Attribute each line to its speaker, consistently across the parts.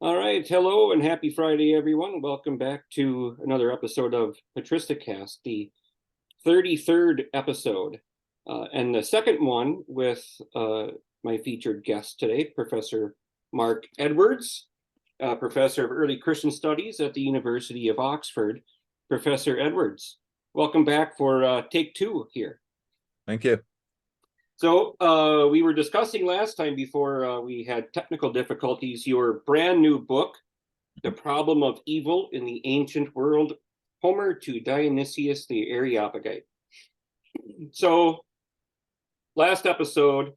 Speaker 1: All right, hello and happy Friday, everyone. Welcome back to another episode of Patristicast, the 33rd episode, and the second one with my featured guest today, Professor Mark Edwards, Professor of Early Christian Studies at the University of Oxford. Professor Edwards, welcome back for take two here.
Speaker 2: Thank you.
Speaker 1: So we were discussing last time before we had technical difficulties, your brand new book, The Problem of Evil in the Ancient World, Homer to Dionysius the Areopagite. So last episode,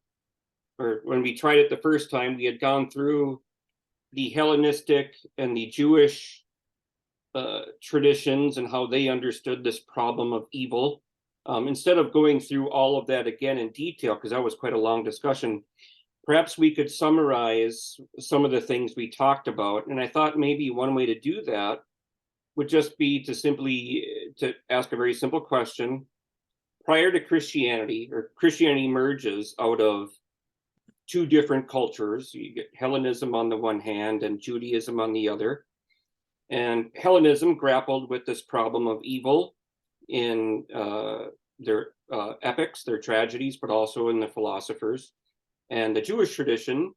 Speaker 1: or when we tried it the first time, we had gone through the Hellenistic and the Jewish traditions and how they understood this problem of evil. Instead of going through all of that again in detail, because that was quite a long discussion, perhaps we could summarize some of the things we talked about. And I thought maybe one way to do that would just be to ask a very simple question. Prior to Christianity, or Christianity emerges out of two different cultures. You get Hellenism on the one hand and Judaism on the other. And Hellenism grappled with this problem of evil in their epics, their tragedies, but also in the philosophers. And the Jewish tradition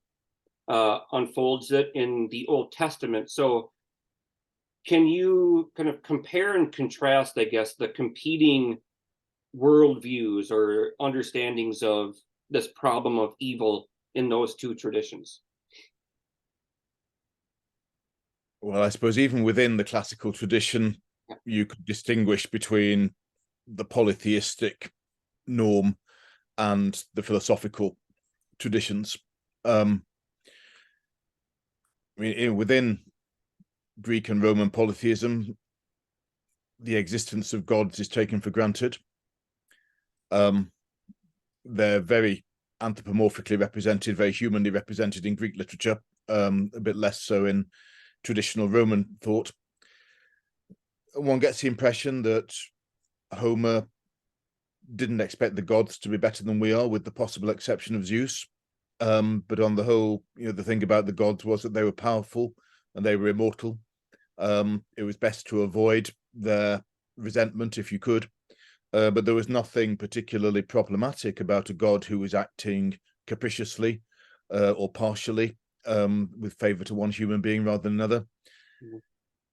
Speaker 1: unfolds it in the Old Testament. So can you kind of compare and contrast, I guess, the competing worldviews or understandings of this problem of evil in those two traditions?
Speaker 2: Well, I suppose even within the classical tradition, you could distinguish between the polytheistic norm and the philosophical traditions. Within Greek and Roman polytheism, the existence of gods is taken for granted. They're very anthropomorphically represented, very humanly represented in Greek literature, a bit less so in traditional Roman thought. One gets the impression that Homer didn't expect the gods to be better than we are, with the possible exception of Zeus. But on the whole, the thing about the gods was that they were powerful and they were immortal. It was best to avoid their resentment if you could. But there was nothing particularly problematic about a god who was acting capriciously or partially with favor to one human being rather than another. Mm-hmm.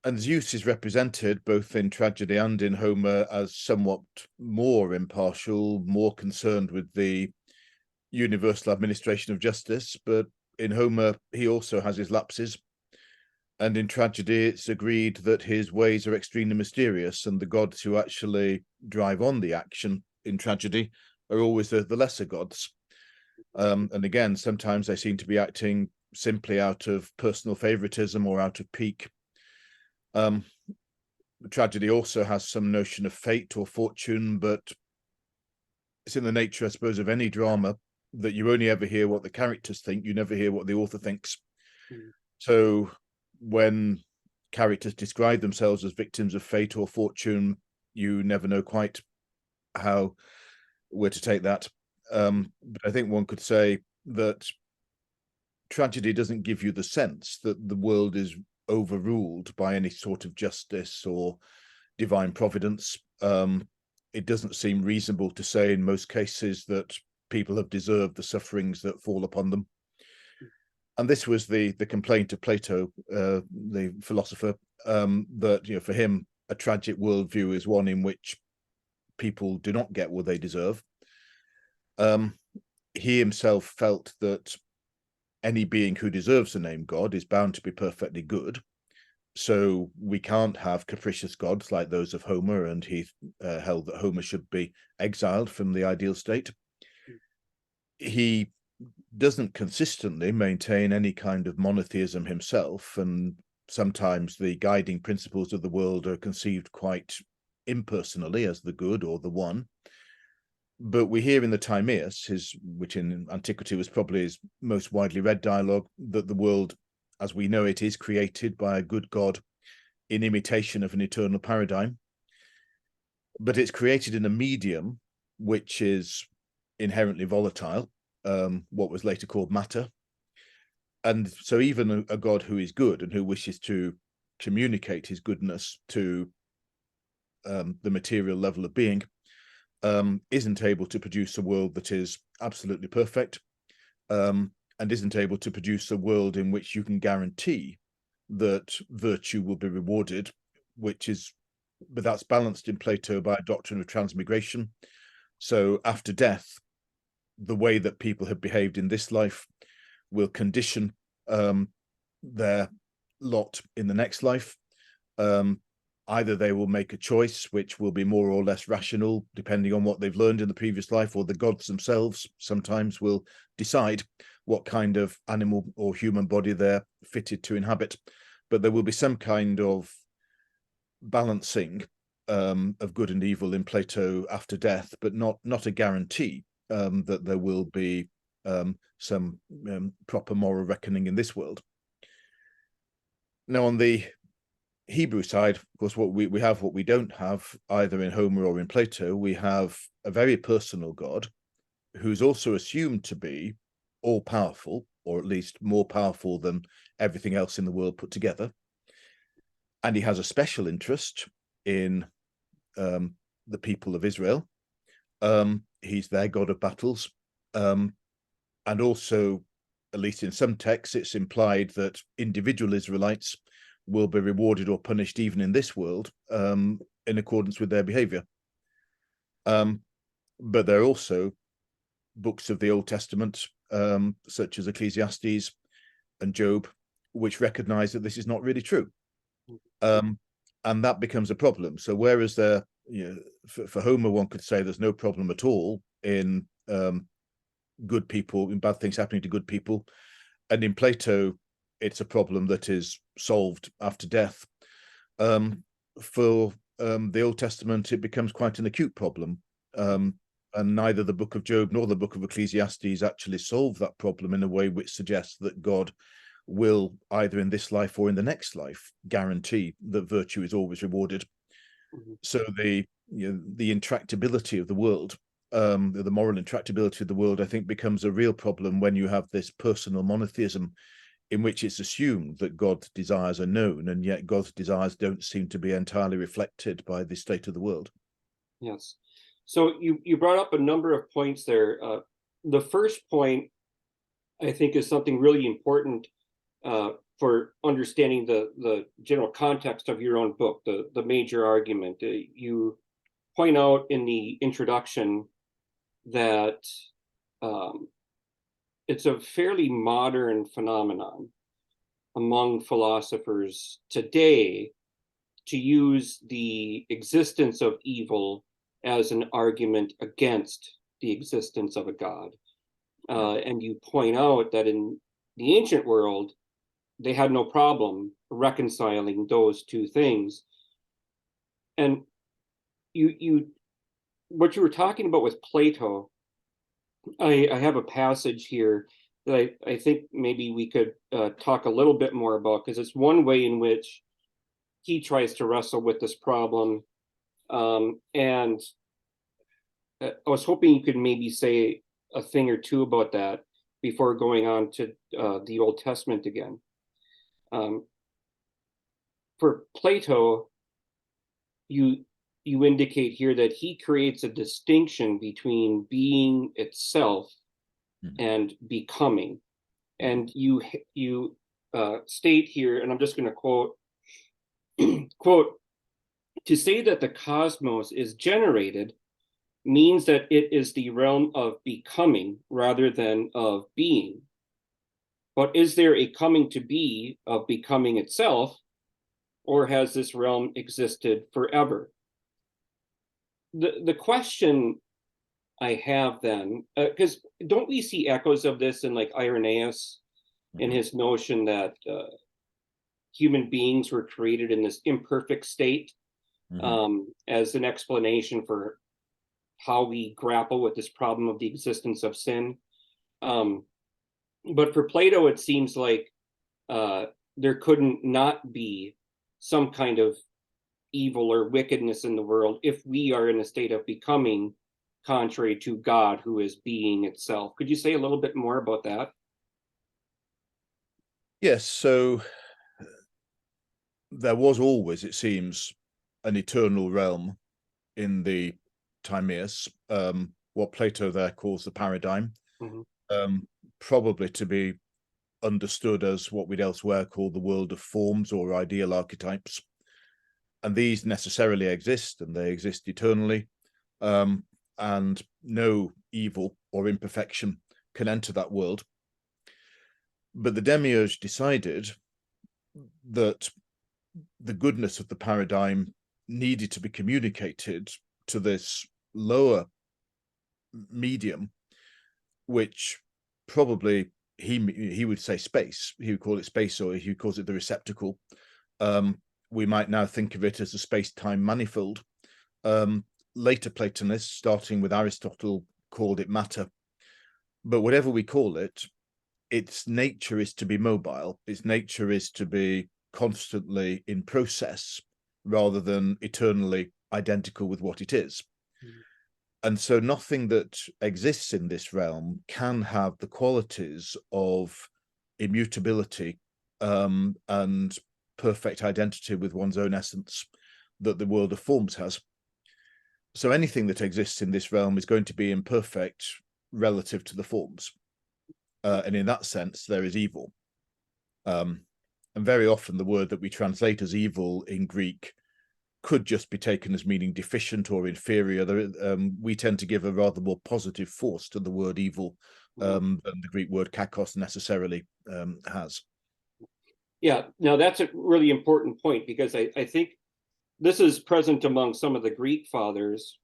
Speaker 2: And Zeus is represented both in tragedy and in Homer as somewhat more impartial, more concerned with the universal administration of justice. But in Homer, he also has his lapses. And in tragedy, it's agreed that his ways are extremely mysterious, and the gods who actually drive on the action in tragedy are always the lesser gods. And again, sometimes they seem to be acting simply out of personal favoritism or out of pique. Tragedy also has some notion of fate or fortune, but it's in the nature, I suppose, of any drama that you only ever hear what the characters think. You never hear what the author thinks. Mm. So when characters describe themselves as victims of fate or fortune, you never know quite how where to take that. But I think one could say that tragedy doesn't give you the sense that the world is overruled by any sort of justice or divine providence. It doesn't seem reasonable to say in most cases that people have deserved the sufferings that fall upon them. And this was the complaint of Plato, the philosopher, that for him a tragic worldview is one in which people do not get what they deserve. He himself felt that any being who deserves the name God is bound to be perfectly good. So we can't have capricious gods like those of Homer, and he held that Homer should be exiled from the ideal state. He doesn't consistently maintain any kind of monotheism himself, and sometimes the guiding principles of the world are conceived quite impersonally as the good or the one. But we hear in the Timaeus, which in antiquity was probably his most widely read dialogue, that the world as we know it is created by a good God in imitation of an eternal paradigm. But it's created in a medium which is inherently volatile, what was later called matter. And so even a God who is good and who wishes to communicate his goodness to the material level of being isn't able to produce a world that is absolutely perfect, and isn't able to produce a world in which you can guarantee that virtue will be rewarded, but that's balanced in Plato by a doctrine of transmigration. So after death, the way that people have behaved in this life will condition their lot in the next life. Either they will make a choice which will be more or less rational, depending on what they've learned in the previous life, or the gods themselves sometimes will decide what kind of animal or human body they're fitted to inhabit. But there will be some kind of balancing of good and evil in Plato after death, but not a guarantee that there will be some proper moral reckoning in this world. Now, on the Hebrew side, of course, what we have, what we don't have either in Homer or in Plato, we have a very personal God who's also assumed to be all-powerful, or at least more powerful than everything else in the world put together. And he has a special interest in the people of Israel. He's their God of battles. And also, at least in some texts, it's implied that individual Israelites will be rewarded or punished even in this world in accordance with their behavior. But there are also books of the Old Testament, such as Ecclesiastes and Job, which recognize that this is not really true. And that becomes a problem. So whereas there, for Homer, one could say there's no problem at all in good people, in bad things happening to good people, and in Plato, it's a problem that is solved after death. For the Old Testament, it becomes quite an acute problem. And neither the book of Job nor the book of Ecclesiastes actually solve that problem in a way which suggests that God will, either in this life or in the next life, guarantee that virtue is always rewarded. So the intractability of the world, the moral intractability of the world, I think, becomes a real problem when you have this personal monotheism in which it's assumed that God's desires are known, and yet God's desires don't seem to be entirely reflected by the state of the world.
Speaker 1: Yes. So you brought up a number of points there. The first point, I think, is something really important for understanding the general context of your own book, the major argument. You point out in the introduction that it's a fairly modern phenomenon among philosophers today to use the existence of evil as an argument against the existence of a God. And you point out that in the ancient world, they had no problem reconciling those two things. And what you were talking about with Plato, I have a passage here that I think maybe we could talk a little bit more about, because it's one way in which he tries to wrestle with this problem. And I was hoping you could maybe say a thing or two about that before going on to the Old Testament again. For Plato, you indicate here that he creates a distinction between being itself and becoming. And you state here, and I'm just going to quote, to say that the cosmos is generated means that it is the realm of becoming rather than of being. But is there a coming to be of becoming itself, or has this realm existed forever? The question I have then, because don't we see echoes of this in like Irenaeus, in his notion that human beings were created in this imperfect state, as an explanation for how we grapple with this problem of the existence of sin. But for Plato, it seems like there couldn't not be some kind of evil or wickedness in the world if we are in a state of becoming, contrary to God, who is being itself. Could you say a little bit more about that?
Speaker 2: Yes, so there was always, it seems, an eternal realm in the Timaeus, what Plato there calls the paradigm,
Speaker 1: Mhm.
Speaker 2: probably to be understood as what we'd elsewhere call the world of forms or ideal archetypes. And these necessarily exist, and they exist eternally, and no evil or imperfection can enter that world. But the demiurge decided that the goodness of the paradigm needed to be communicated to this lower medium, which probably he would say space. He would call it space, or he calls it the receptacle. We might now think of it as a space-time manifold. Later Platonists, starting with Aristotle, called it matter. But whatever we call it, its nature is to be mobile. Its nature is to be constantly in process rather than eternally identical with what it is.
Speaker 1: Mhm.
Speaker 2: And so nothing that exists in this realm can have the qualities of immutability and perfect identity with one's own essence that the world of forms has. So anything that exists in this realm is going to be imperfect relative to the forms. And in that sense, there is evil. And very often the word that we translate as evil in Greek could just be taken as meaning deficient or inferior. We tend to give a rather more positive force to the word evil than the Greek word kakos necessarily has.
Speaker 1: Yeah, now that's a really important point, because I think this is present among some of the Greek fathers,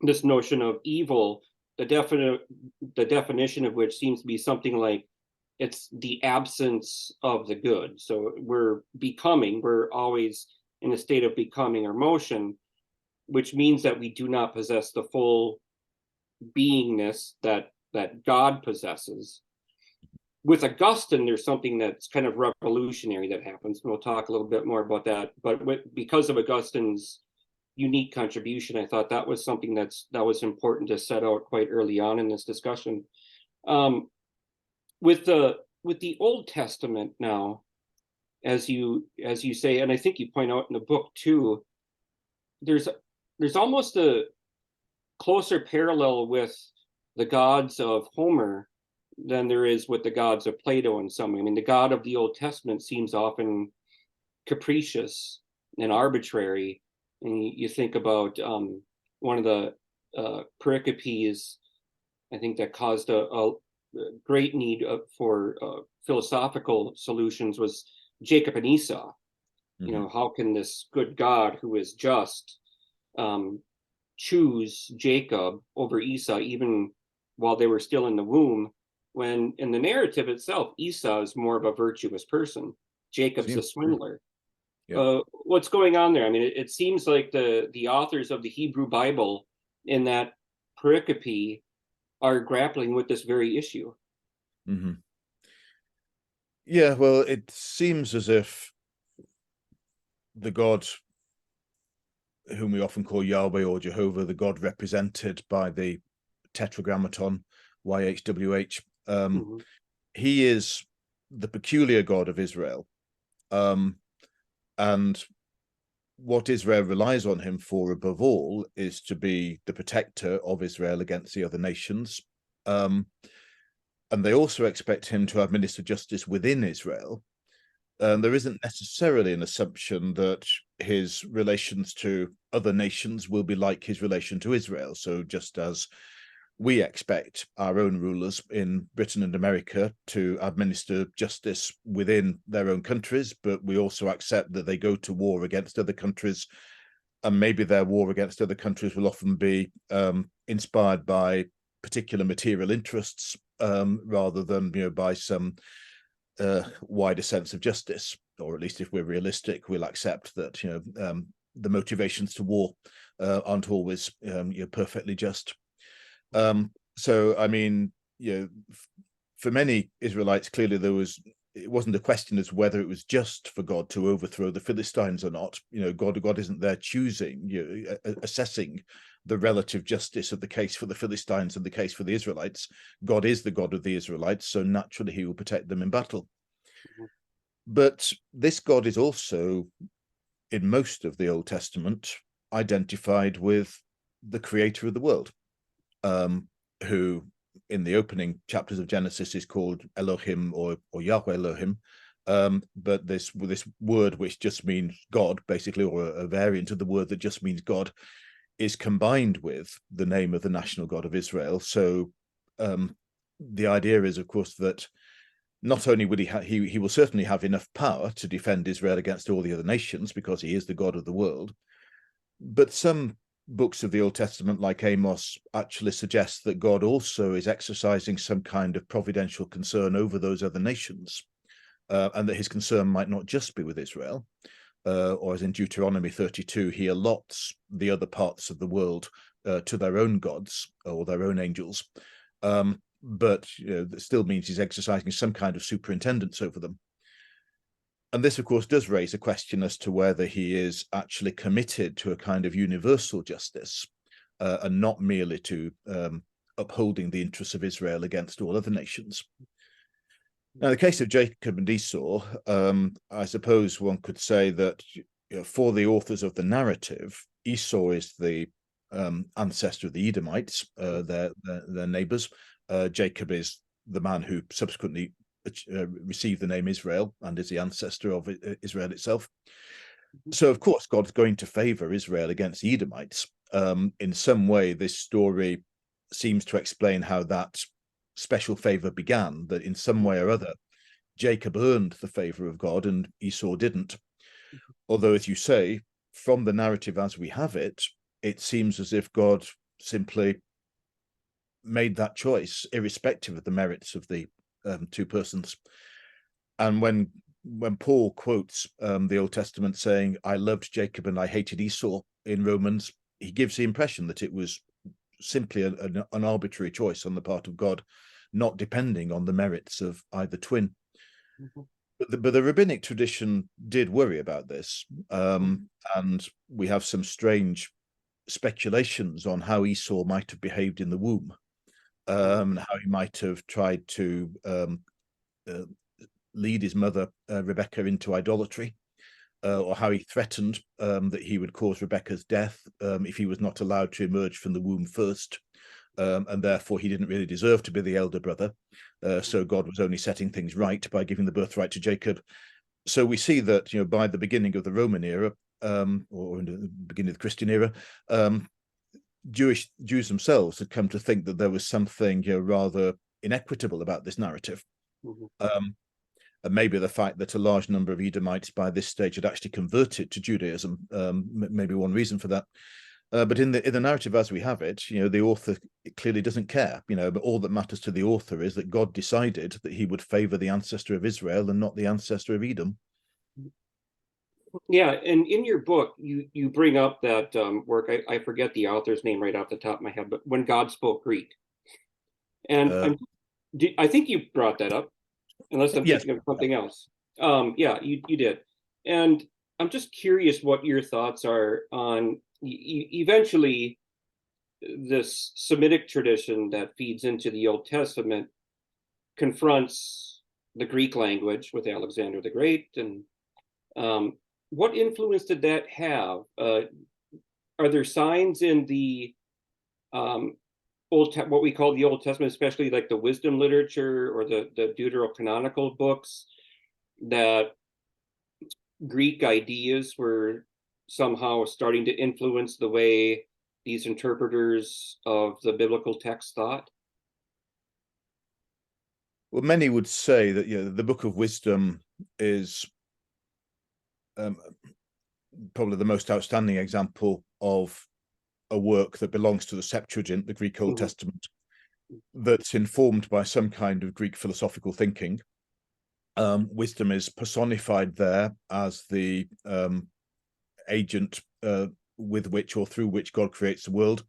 Speaker 1: this notion of evil, the definition of which seems to be something like it's the absence of the good. So we're always in a state of becoming or motion, which means that we do not possess the full beingness that God possesses. With Augustine, there's something that's kind of revolutionary that happens. And we'll talk a little bit more about that. But because of Augustine's unique contribution, I thought that was something that was important to set out quite early on in this discussion. Um, with the Old Testament now, as you say, and I think you point out in the book too, there's almost a closer parallel with the gods of Homer than there is with the gods of Plato in some way. I mean, the God of the Old Testament seems often capricious and arbitrary. And you think about one of the pericopes, I think, that caused a great need for philosophical solutions was Jacob and Esau.
Speaker 2: Mm-hmm.
Speaker 1: You know, how can this good God who is just choose Jacob over Esau, even while they were still in the womb, when in the narrative itself, Esau is more of a virtuous person. Jacob's a swindler.
Speaker 2: Yeah.
Speaker 1: What's going on there? I mean, it seems like the authors of the Hebrew Bible in that pericope are grappling with this very issue.
Speaker 2: Mm-hmm. Yeah, well, it seems as if the God whom we often call Yahweh or Jehovah, the God represented by the tetragrammaton, YHWH,
Speaker 1: Mm-hmm.
Speaker 2: he is the peculiar God of Israel. And what Israel relies on him for above all is to be the protector of Israel against the other nations. And they also expect him to administer justice within Israel. There isn't necessarily an assumption that his relations to other nations will be like his relation to Israel. So just as we expect our own rulers in Britain and America to administer justice within their own countries, but we also accept that they go to war against other countries, and maybe their war against other countries will often be inspired by particular material interests rather than by some wider sense of justice. Or at least if we're realistic, we'll accept that the motivations to war aren't always perfectly just. So I mean, for many Israelites, clearly it wasn't a question as whether it was just for God to overthrow the Philistines or not. God isn't there choosing, assessing the relative justice of the case for the Philistines and the case for the Israelites. God is the God of the Israelites, so naturally he will protect them in battle.
Speaker 1: Mhm.
Speaker 2: But this God is also, in most of the Old Testament, identified with the creator of the world, who in the opening chapters of Genesis is called Elohim or Yahweh Elohim. But this word, which just means God, basically, or a variant of the word that just means God, is combined with the name of the national God of Israel. So the idea is, of course, that not only would he will certainly have enough power to defend Israel against all the other nations because he is the God of the world, but some books of the Old Testament, like Amos, actually suggest that God also is exercising some kind of providential concern over those other nations, and that his concern might not just be with Israel, or as in Deuteronomy 32, he allots the other parts of the world to their own gods or their own angels. But that still means he's exercising some kind of superintendence over them. And this, of course, does raise a question as to whether he is actually committed to a kind of universal justice, and not merely to upholding the interests of Israel against all other nations. Now, in the case of Jacob and Esau, I suppose one could say that for the authors of the narrative, Esau is the ancestor of the Edomites, their neighbors. Jacob is the man who subsequently received the name Israel and is the ancestor of Israel itself. So, of course, God's going to favor Israel against the Edomites. In some way, this story seems to explain how that special favor began, that in some way or other, Jacob earned the favor of God and Esau didn't. Although, as you say, from the narrative as we have it, it seems as if God simply made that choice, irrespective of the merits of the two persons. And when Paul quotes the Old Testament saying, "I loved Jacob and I hated Esau" in Romans, he gives the impression that it was simply an arbitrary choice on the part of God, not depending on the merits of either twin. But the rabbinic tradition did worry about this, and we have some strange speculations on how Esau might have behaved in the womb, how he might have tried to lead his mother Rebecca into idolatry, or how he threatened that he would cause Rebecca's death if he was not allowed to emerge from the womb first, and therefore he didn't really deserve to be the elder brother. So God was only setting things right by giving the birthright to Jacob. So we see that by the beginning of the Roman era, or in the beginning of the Christian era, Jews themselves had come to think that there was something rather inequitable about this narrative. And maybe the fact that a large number of Edomites by this stage had actually converted to Judaism, maybe one reason for that. But in the narrative as we have it, the author clearly doesn't care. But all that matters to the author is that God decided that he would favor the ancestor of Israel and not the ancestor of Edom.
Speaker 1: Yeah, and in your book, you bring up that work. I forget the author's name right off the top of my head, but When God Spoke Greek, and I think you brought that up, unless I'm
Speaker 2: Yes.
Speaker 1: thinking of something else. Yeah, you did, and I'm just curious what your thoughts are on eventually this Semitic tradition that feeds into the Old Testament confronts the Greek language with Alexander the Great, and what influence did that have? Are there signs in the what we call the Old Testament, especially like the wisdom literature or the deuterocanonical books, that Greek ideas were somehow starting to influence the way these interpreters of the biblical text thought?
Speaker 2: Well, many would say that the Book of Wisdom is probably the most outstanding example of a work that belongs to the Septuagint, the Greek Old Testament, that's informed by some kind of Greek philosophical thinking. Wisdom is personified there as the agent with which or through which God creates the world,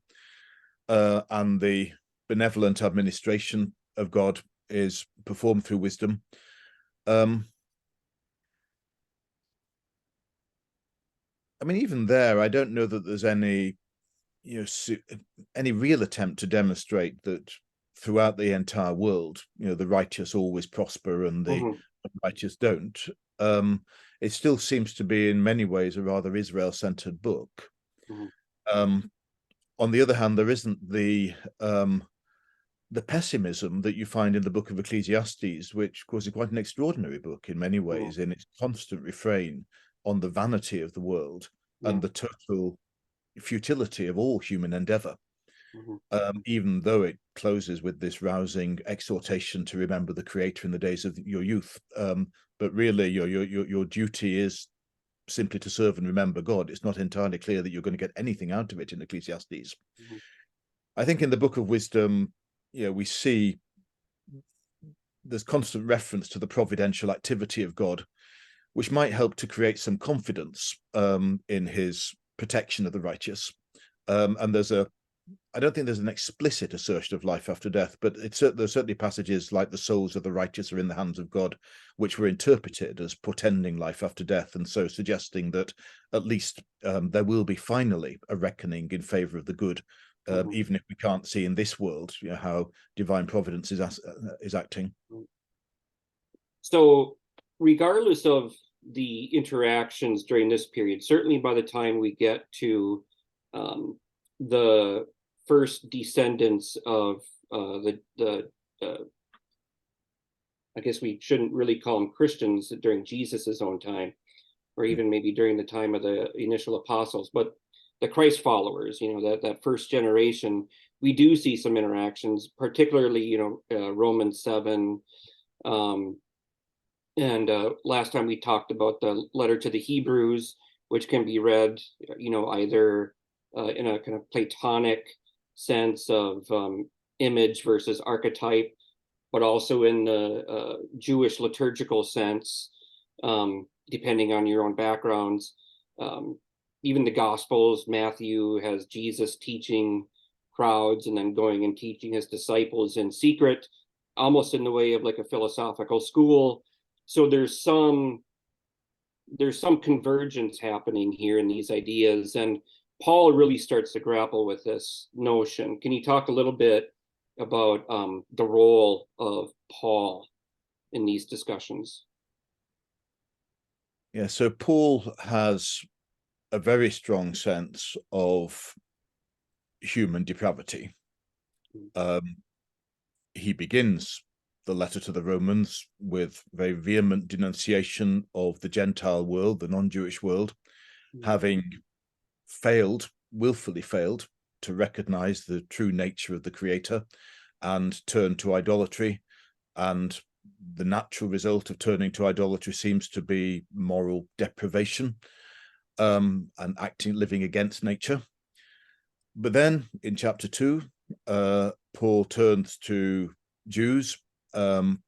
Speaker 2: and the benevolent administration of God is performed through wisdom. I mean, even there, I don't know that there's any real attempt to demonstrate that throughout the entire world, the righteous always prosper and the righteous don't. It still seems to be in many ways a rather Israel-centered book.
Speaker 1: Mhm.
Speaker 2: On the other hand, there isn't the pessimism that you find in the book of Ecclesiastes, which of course is quite an extraordinary book in many ways, in its constant refrain on the vanity of the world and the total futility of all human endeavor. Even though it closes with this rousing exhortation to remember the Creator in the days of your youth. But really, your duty is simply to serve and remember God. It's not entirely clear that you're going to get anything out of it in Ecclesiastes. I think in the Book of Wisdom, we see there's constant reference to the providential activity of God, which might help to create some confidence in his protection of the righteous. And I don't think there's an explicit assertion of life after death, but there's certainly passages like the souls of the righteous are in the hands of God, which were interpreted as portending life after death, and so suggesting that at least there will be finally a reckoning in favor of the good, even if we can't see in this world how divine providence is acting.
Speaker 1: So regardless of the interactions during this period, certainly by the time we get to the first descendants of I guess we shouldn't really call them Christians during Jesus's own time, or even maybe during the time of the initial apostles, but the Christ followers, that first generation, we do see some interactions, particularly, Romans 7. And last time we talked about the letter to the Hebrews, which can be read, either in a kind of Platonic sense of image versus archetype, but also in the Jewish liturgical sense, depending on your own backgrounds. Even the Gospels, Matthew has Jesus teaching crowds and then going and teaching his disciples in secret, almost in the way of like a philosophical school. So there's some convergence happening here in these ideas, and Paul really starts to grapple with this notion. Can you talk a little bit about the role of Paul in these discussions?
Speaker 2: Yeah, so Paul has a very strong sense of human depravity. He begins the letter to the Romans with very vehement denunciation of the Gentile world, the non-Jewish world, having willfully failed to recognize the true nature of the Creator and turn to idolatry. And the natural result of turning to idolatry seems to be moral deprivation and living against nature. But then in chapter 2, Paul turns to Jews, and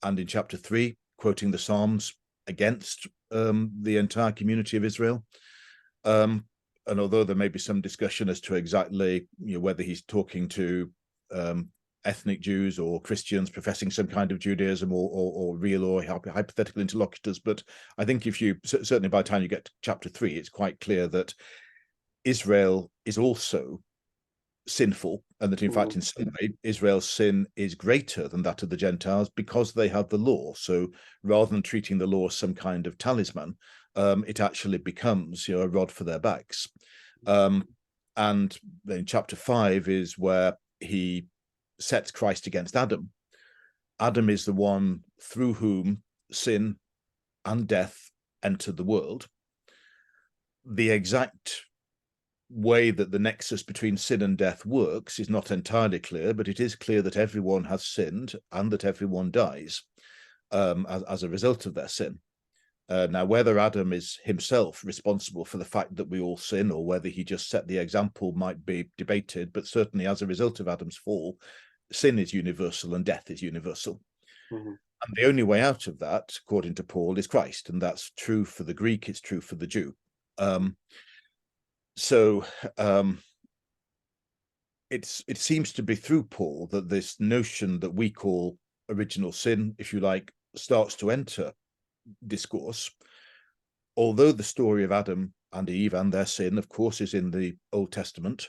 Speaker 2: in chapter 3, quoting the Psalms against the entire community of Israel. And although there may be some discussion as to exactly whether he's talking to ethnic Jews or Christians professing some kind of Judaism or real or hypothetical interlocutors, but I think certainly by the time you get to chapter 3, it's quite clear that Israel is also sinful, and that in fact in some way Israel's sin is greater than that of the Gentiles because they have the law. So rather than treating the law as some kind of talisman, it actually becomes a rod for their backs. And then chapter 5 is where he sets Christ against Adam. Adam is the one through whom sin and death entered the world. The exact way that the nexus between sin and death works is not entirely clear, but it is clear that everyone has sinned and that everyone dies as a result of their sin. Now, whether Adam is himself responsible for the fact that we all sin, or whether he just set the example, might be debated, but certainly as a result of Adam's fall, sin is universal and death is universal. And the only way out of that, according to Paul, is Christ, and that's true for the Greek, it's true for the Jew. So it seems to be through Paul that this notion that we call original sin, if you like, starts to enter discourse. Although the story of Adam and Eve and their sin, of course, is in the Old Testament,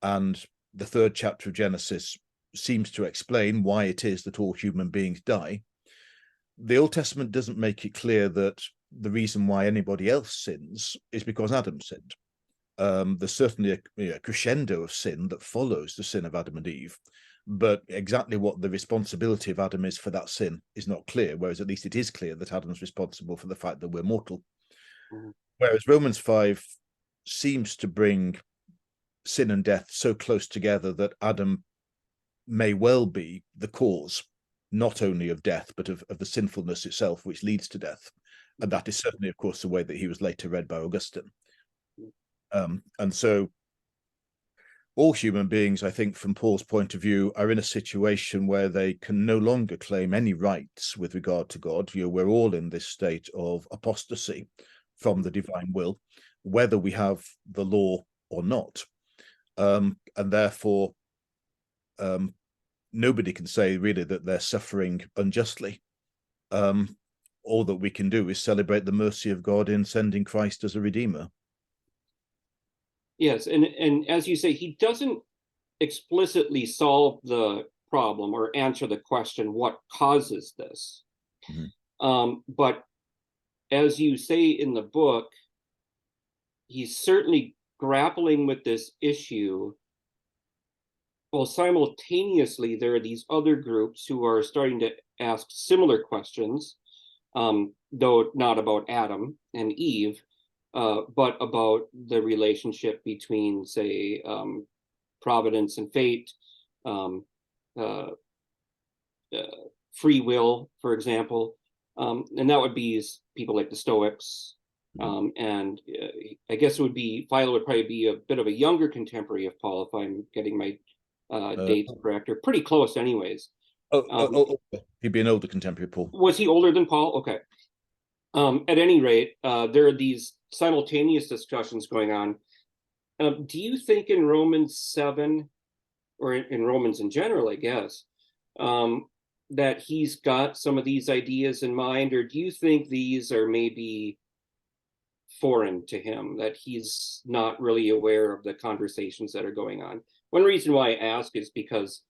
Speaker 2: and the 3rd chapter of Genesis seems to explain why it is that all human beings die, the Old Testament doesn't make it clear that the reason why anybody else sins is because Adam sinned. There's certainly a crescendo of sin that follows the sin of Adam and Eve, but exactly what the responsibility of Adam is for that sin is not clear, whereas at least it is clear that Adam's responsible for the fact that we're mortal. Mm-hmm. Whereas Romans 5 seems to bring sin and death so close together that Adam may well be the cause, not only of death, but of the sinfulness itself, which leads to death. And that is certainly, of course, the way that he was later read by Augustine. And so all human beings, I think, from Paul's point of view, are in a situation where they can no longer claim any rights with regard to God. We're all in this state of apostasy from the divine will, whether we have the law or not. And therefore, nobody can say really that they're suffering unjustly. All that we can do is celebrate the mercy of God in sending Christ as a redeemer.
Speaker 1: Yes, and as you say, he doesn't explicitly solve the problem or answer the question, what causes this? Mm-hmm. But as you say in the book, he's certainly grappling with this issue. Well, simultaneously, there are these other groups who are starting to ask similar questions, though not about Adam and Eve, but about the relationship between, say, providence and fate, free will, for example. And that would be people like the Stoics. And I guess Philo would probably be a bit of a younger contemporary of Paul, if I'm getting my dates correct, or pretty close anyways.
Speaker 2: He'd be an older contemporary, Paul.
Speaker 1: Was he older than Paul? Okay. At any rate, there are these simultaneous discussions going on. Do you think in Romans 7, or in Romans in general, I guess, that he's got some of these ideas in mind, or do you think these are maybe foreign to him, that he's not really aware of the conversations that are going on? One reason why I ask is because,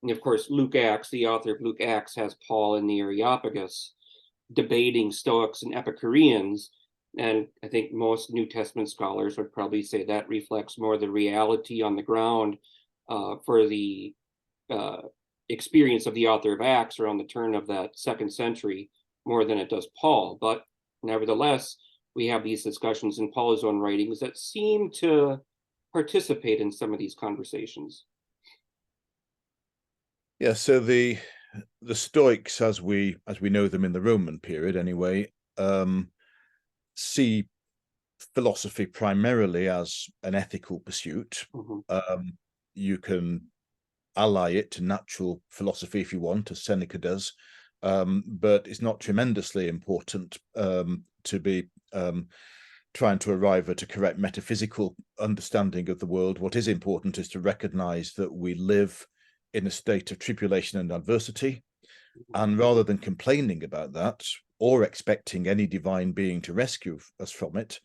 Speaker 1: of course, Luke Acts, the author of Luke Acts, has Paul and the Areopagus debating Stoics and Epicureans, and I think most New Testament scholars would probably say that reflects more the reality on the ground for the experience of the author of Acts around the turn of that 2nd century more than it does Paul. But nevertheless, we have these discussions in Paul's own writings that seem to participate in some of these conversations.
Speaker 2: Yeah, so the Stoics, as we know them in the Roman period anyway, see philosophy primarily as an ethical pursuit. Mm-hmm. You can ally it to natural philosophy if you want, as Seneca does, but it's not tremendously important to be trying to arrive at a correct metaphysical understanding of the world. What is important is to recognize that we live in a state of tribulation and adversity, and rather than complaining about that or expecting any divine being to rescue us from it,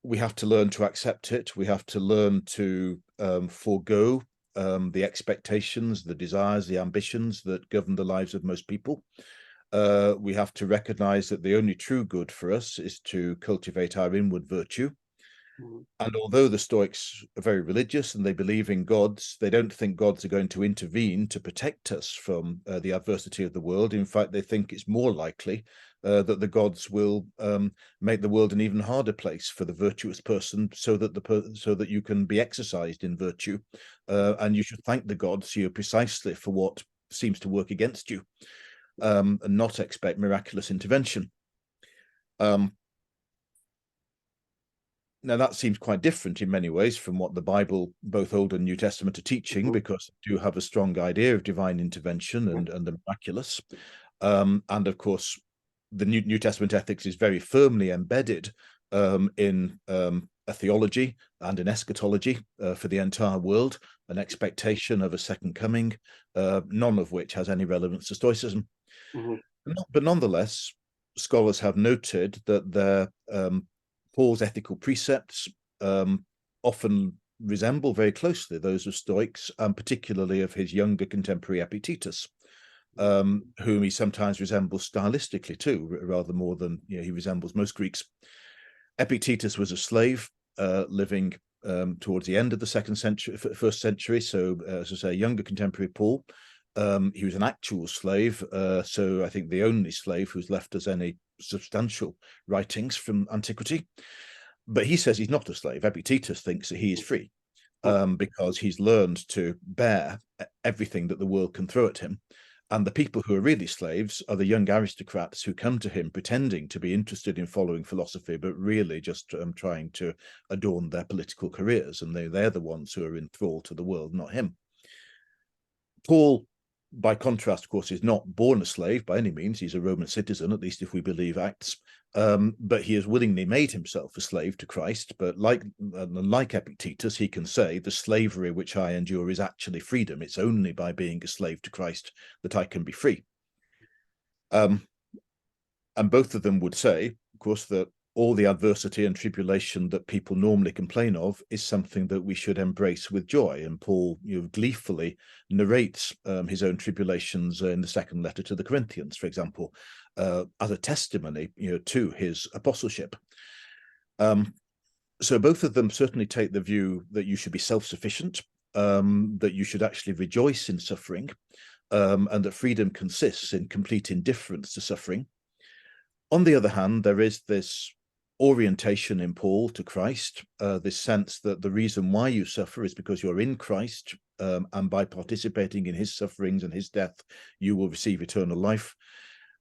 Speaker 2: we have to learn to accept it. We have to learn to forego the expectations, the desires, the ambitions that govern the lives of most people. We have to recognize that the only true good for us is to cultivate our inward virtue. And although the Stoics are very religious and they believe in gods, they don't think gods are going to intervene to protect us from the adversity of the world. In fact, they think it's more likely that the gods will make the world an even harder place for the virtuous person, so that you can be exercised in virtue, and you should thank the gods precisely for what seems to work against you, and not expect miraculous intervention. Now, that seems quite different in many ways from what the Bible, both Old and New Testament, are teaching, because they do have a strong idea of divine intervention and the miraculous. And of course, the New Testament ethics is very firmly embedded in a theology and an eschatology for the entire world, an expectation of a second coming, none of which has any relevance to Stoicism. Mm-hmm. But nonetheless, scholars have noted that Paul's ethical precepts often resemble very closely those of Stoics, and particularly of his younger contemporary Epictetus. whom he sometimes resembles stylistically too, rather more than he resembles most Greeks. Epictetus was a slave living towards the end of the first century, so as I say, a younger contemporary Paul. He was an actual slave, so I think the only slave who's left us any substantial writings from antiquity. But he says he's not a slave. Epictetus thinks that he is free because he's learned to bear everything that the world can throw at him. And the people who are really slaves are the young aristocrats who come to him pretending to be interested in following philosophy, but really just trying to adorn their political careers. And they're the ones who are in thrall to the world, not him. Paul, by contrast, of course, is not born a slave by any means. He's a Roman citizen, at least if we believe Acts. But he has willingly made himself a slave to Christ. But like Epictetus, he can say the slavery which I endure is actually freedom. It's only by being a slave to Christ that I can be free. And both of them would say, of course, that all the adversity and tribulation that people normally complain of is something that we should embrace with joy. And Paul gleefully narrates his own tribulations in the second letter to the Corinthians, for example, as a testimony to his apostleship. So both of them certainly take the view that you should be self-sufficient, that you should actually rejoice in suffering, and that freedom consists in complete indifference to suffering. On the other hand, there is this orientation in Paul to Christ, this sense that the reason why you suffer is because you're in Christ, and by participating in his sufferings and his death, you will receive eternal life.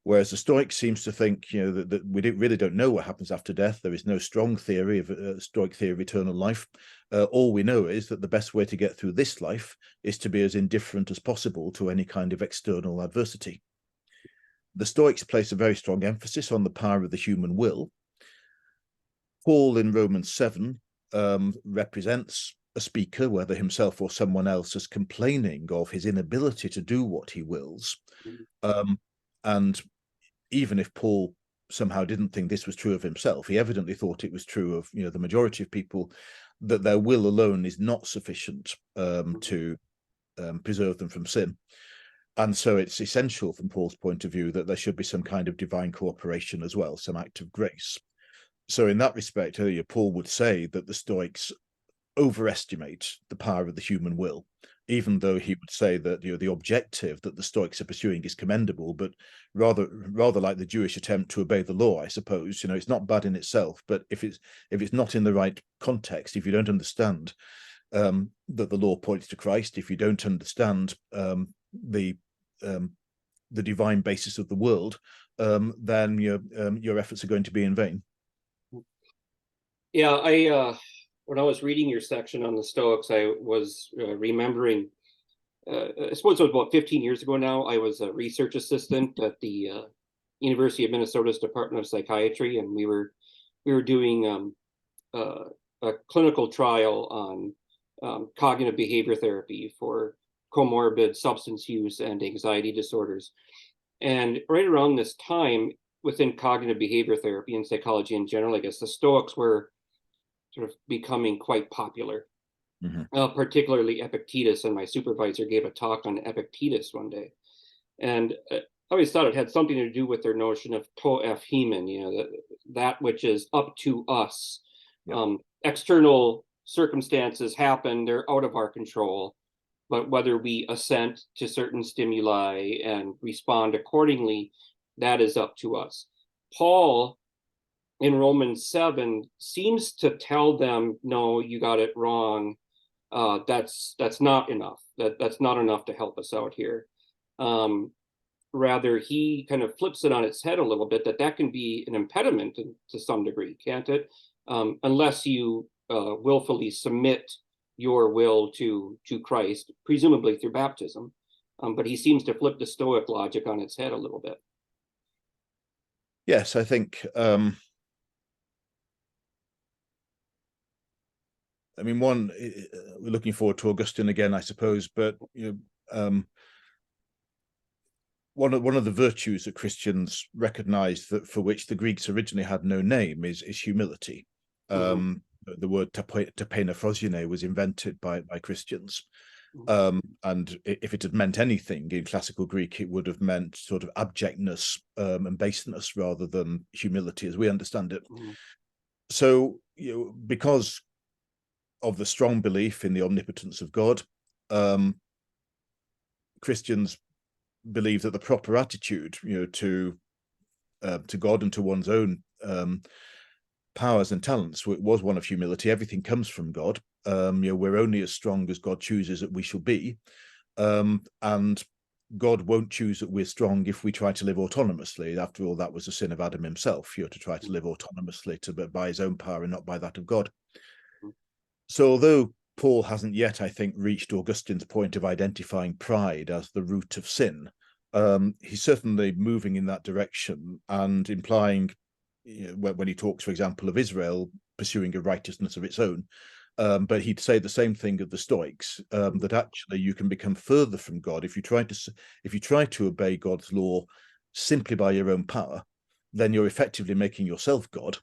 Speaker 2: Whereas the Stoic seems to think, that we really don't know what happens after death. There is no strong theory of Stoic theory of eternal life. All we know is that the best way to get through this life is to be as indifferent as possible to any kind of external adversity. The Stoics place a very strong emphasis on the power of the human will. Paul in Romans 7 represents a speaker, whether himself or someone else, as complaining of his inability to do what he wills. And even if Paul somehow didn't think this was true of himself, he evidently thought it was true of the majority of people, that their will alone is not sufficient to preserve them from sin. And so it's essential from Paul's point of view that there should be some kind of divine cooperation as well, some act of grace. So in that respect, Paul would say that the Stoics overestimate the power of the human will, even though he would say that the objective that the Stoics are pursuing is commendable, but rather like the Jewish attempt to obey the law, I suppose. It's not bad in itself, but if it's not in the right context, if you don't understand that the law points to Christ, if you don't understand the divine basis of the world, then your efforts are going to be in vain.
Speaker 1: Yeah, when I was reading your section on the Stoics, I was remembering, I suppose it was about 15 years ago now, I was a research assistant at the University of Minnesota's Department of Psychiatry, and we were doing a clinical trial on cognitive behavior therapy for comorbid substance use and anxiety disorders. And right around this time, within cognitive behavior therapy and psychology in general, I guess the Stoics were sort of becoming quite popular, particularly Epictetus. And my supervisor gave a talk on Epictetus one day. And I always thought it had something to do with their notion of to ephemen, that which is up to us. Yeah. External circumstances happen, they're out of our control. But whether we assent to certain stimuli and respond accordingly, that is up to us. Paul in Romans 7 seems to tell them, no, you got it wrong. That's not enough. That's not enough to help us out here. Rather, he kind of flips it on its head a little bit, that can be an impediment to some degree, can't it? Unless you willfully submit your will to Christ, presumably through baptism. But he seems to flip the Stoic logic on its head a little bit.
Speaker 2: Yes, I think we're looking forward to Augustine again, I suppose, but one of the virtues that Christians recognize, that for which the Greeks originally had no name, is humility. The word tapeinephrosyne was invented by Christians, And if it had meant anything in classical Greek, it would have meant sort of abjectness and baseness rather than humility as we understand it. So, because of the strong belief in the omnipotence of God, Christians believe that the proper attitude, to God and to one's own powers and talents was one of humility. Everything comes from God. We're only as strong as God chooses that we shall be, and God won't choose that we're strong if we try to live autonomously. After all, that was the sin of Adam himself, to try to live autonomously, by his own power and not by that of God. So although Paul hasn't yet, I think, reached Augustine's point of identifying pride as the root of sin, he's certainly moving in that direction and implying, when he talks, for example, of Israel pursuing a righteousness of its own, but he'd say the same thing of the Stoics, that actually you can become further from God if you try to obey God's law simply by your own power. Then you're effectively making yourself God,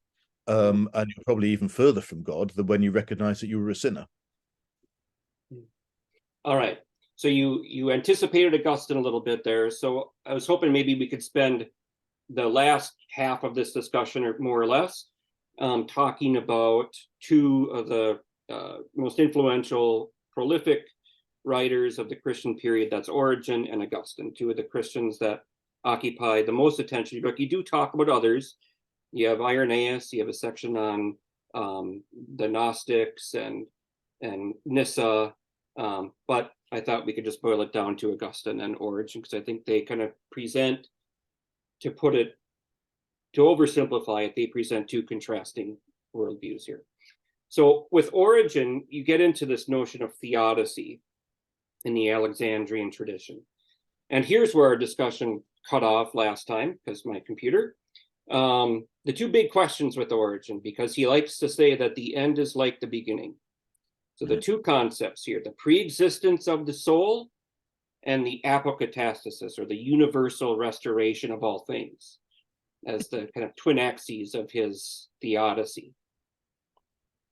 Speaker 2: and you're probably even further from God than when you recognize that you were a sinner.
Speaker 1: All right. So you anticipated Augustine a little bit there. So I was hoping maybe we could spend the last half of this discussion, or more or less, talking about two of the most influential, prolific writers of the Christian period. That's Origen and Augustine, two of the Christians that occupy the most attention. But you do talk about others. You have Irenaeus. You have a section on the Gnostics and Nyssa. But I thought we could just boil it down to Augustine and Origen, because I think they kind of present, to oversimplify it, they present two contrasting worldviews here. So with Origen, you get into this notion of theodicy in the Alexandrian tradition. And here's where our discussion cut off last time, because my computer. The two big questions with Origen, because he likes to say that the end is like the beginning. So the two concepts here, the pre-existence of the soul and the apokatastasis, or the universal restoration of all things, as the kind of twin axes of his theodicy.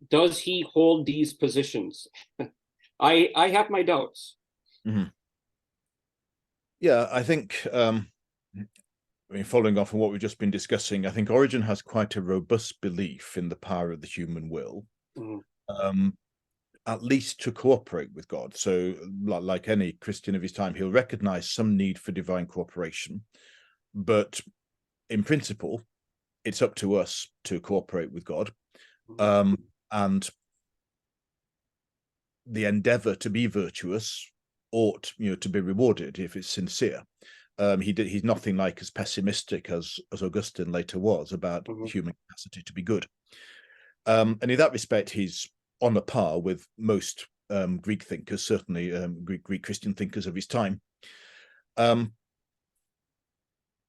Speaker 1: Does he hold these positions? I have my doubts.
Speaker 2: Yeah, I think, following off on what we've just been discussing, I think Origen has quite a robust belief in the power of the human will, at least to cooperate with God. So, like any Christian of his time, he'll recognize some need for divine cooperation, but in principle, it's up to us to cooperate with God, and the endeavor to be virtuous ought, to be rewarded if it's sincere. He's nothing like as pessimistic as Augustine later was about human capacity to be good. And in that respect, he's on a par with most Greek thinkers, certainly Greek Christian thinkers of his time.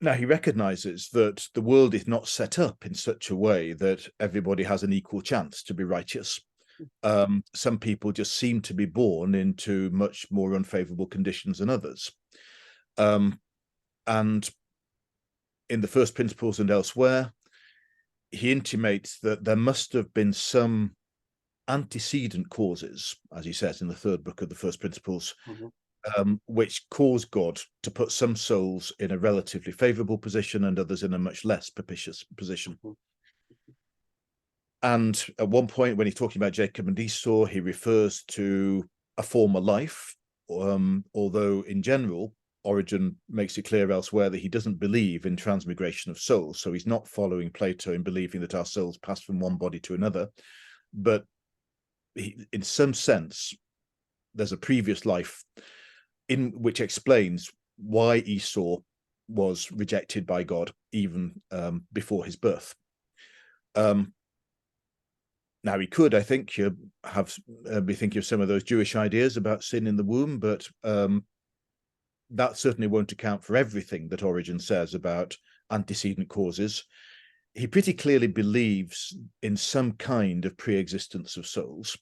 Speaker 2: Now, he recognizes that the world is not set up in such a way that everybody has an equal chance to be righteous. Some people just seem to be born into much more unfavorable conditions than others. And in the First Principles and elsewhere, he intimates that there must have been some antecedent causes, as he says in the third book of the First Principles, which caused God to put some souls in a relatively favorable position and others in a much less propitious position. And at one point, when he's talking about Jacob and Esau, he refers to a former life, although in general, Origen makes it clear elsewhere that he doesn't believe in transmigration of souls. So he's not following Plato in believing that our souls pass from one body to another. But in some sense, there's a previous life in which explains why Esau was rejected by God even before his birth. Now, he could, I think, be thinking of some of those Jewish ideas about sin in the womb, but that certainly won't account for everything that Origen says about antecedent causes. He pretty clearly believes in some kind of pre-existence of souls,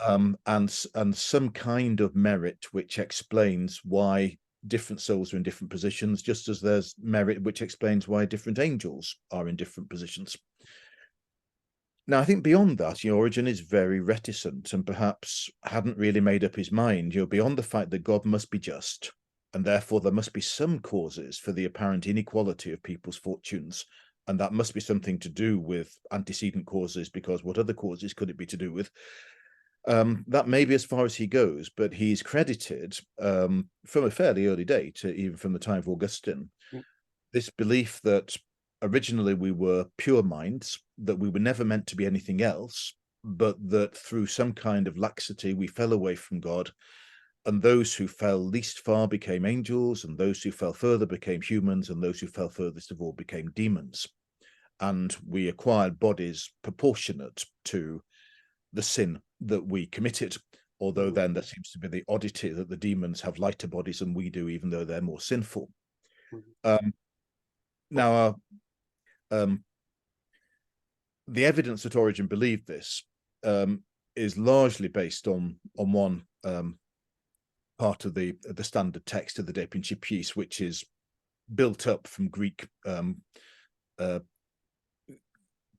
Speaker 2: and some kind of merit which explains why different souls are in different positions, just as there's merit which explains why different angels are in different positions. Now, I think beyond that, Origen is very reticent and perhaps hadn't really made up his mind, beyond the fact that God must be just, and therefore there must be some causes for the apparent inequality of people's fortunes. And that must be something to do with antecedent causes, because what other causes could it be to do with? That may be as far as he goes, but he's credited from a fairly early date, even from the time of Augustine, this belief that originally we were pure minds, that we were never meant to be anything else, but that through some kind of laxity we fell away from God, and those who fell least far became angels, and those who fell further became humans, and those who fell furthest of all became demons. And we acquired bodies proportionate to the sin that we committed, although then there seems to be the oddity that the demons have lighter bodies than we do, even though they're more sinful. Now, the evidence that Origen believed this is largely based on one part of the standard text of the De Principiis, which is built up from Greek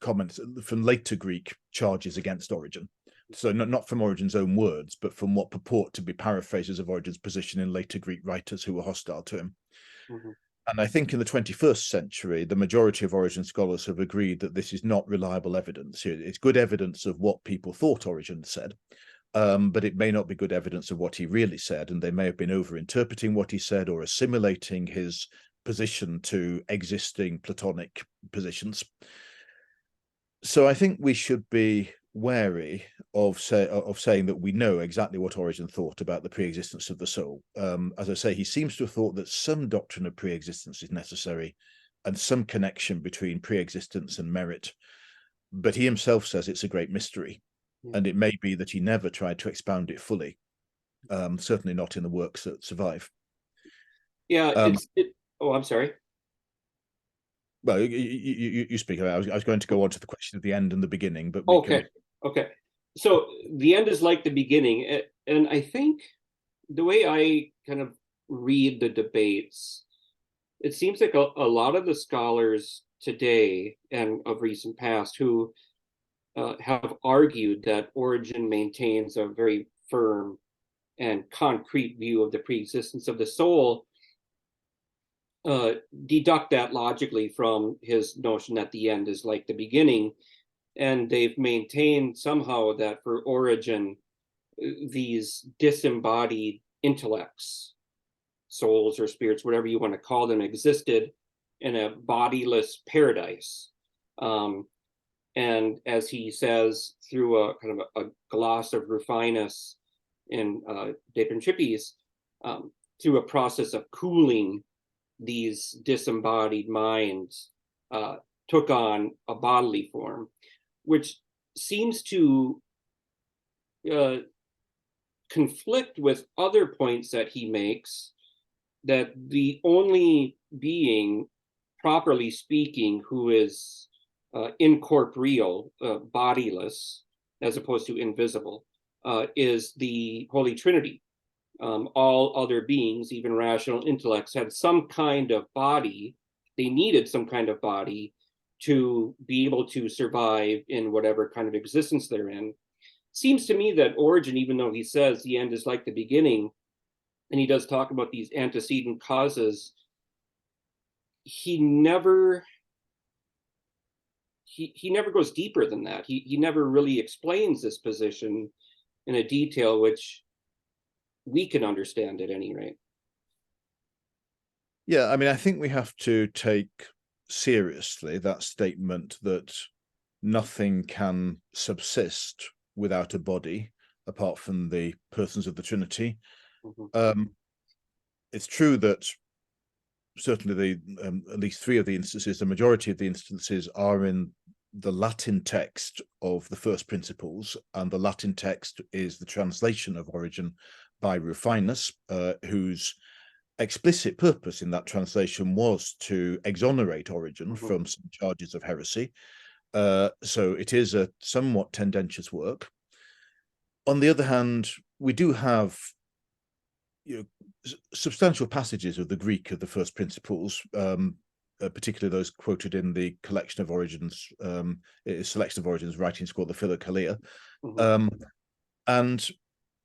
Speaker 2: comments, from later Greek charges against Origen. So not from Origen's own words, but from what purport to be paraphrases of Origen's position in later Greek writers who were hostile to him. And I think in the 21st century, the majority of Origen scholars have agreed that this is not reliable evidence. It's good evidence of what people thought Origen said, but it may not be good evidence of what he really said, and they may have been overinterpreting what he said or assimilating his position to existing Platonic positions. So I think we should be wary of saying that we know exactly what Origen thought about the pre-existence of the soul. As I say, he seems to have thought that some doctrine of pre-existence is necessary and some connection between pre-existence and merit, but he himself says it's a great mystery, and it may be that he never tried to expound it fully, certainly not in the works that survive.
Speaker 1: Yeah, oh, I'm sorry.
Speaker 2: Well, you speak about it. I was going to go on to the question at the end and the beginning, but
Speaker 1: okay. So the end is like the beginning, and I think the way I kind of read the debates, it seems like a lot of the scholars today and of recent past who have argued that Origen maintains a very firm and concrete view of the preexistence of the soul deduct that logically from his notion that the end is like the beginning. And they've maintained somehow that for Origen, these disembodied intellects, souls or spirits, whatever you want to call them, existed in a bodiless paradise. And as he says, through a kind of a gloss of Rufinus in De Principiis, through a process of cooling, these disembodied minds took on a bodily form, which seems to conflict with other points that he makes, that the only being, properly speaking, who is incorporeal, bodiless, as opposed to invisible, is the Holy Trinity. All other beings, even rational intellects, had some kind of body. They needed some kind of body to be able to survive in whatever kind of existence they're in. Seems to me that Origen, even though he says the end is like the beginning, and he does talk about these antecedent causes, he never goes deeper than that. He never really explains this position in a detail which we can understand at any rate.
Speaker 2: Yeah, I mean, I think we have to take seriously that statement that nothing can subsist without a body apart from the persons of the Trinity. It's true that certainly at least three of the instances, the majority of the instances, are in the Latin text of the first principles, and the Latin text is the translation of Origen by Rufinus, whose explicit purpose in that translation was to exonerate Origen from some charges of heresy. So it is a somewhat tendentious work. On the other hand, we do have substantial passages of the Greek of the first principles particularly those quoted in the collection of origins, selection of origins writings called the Philokalia. And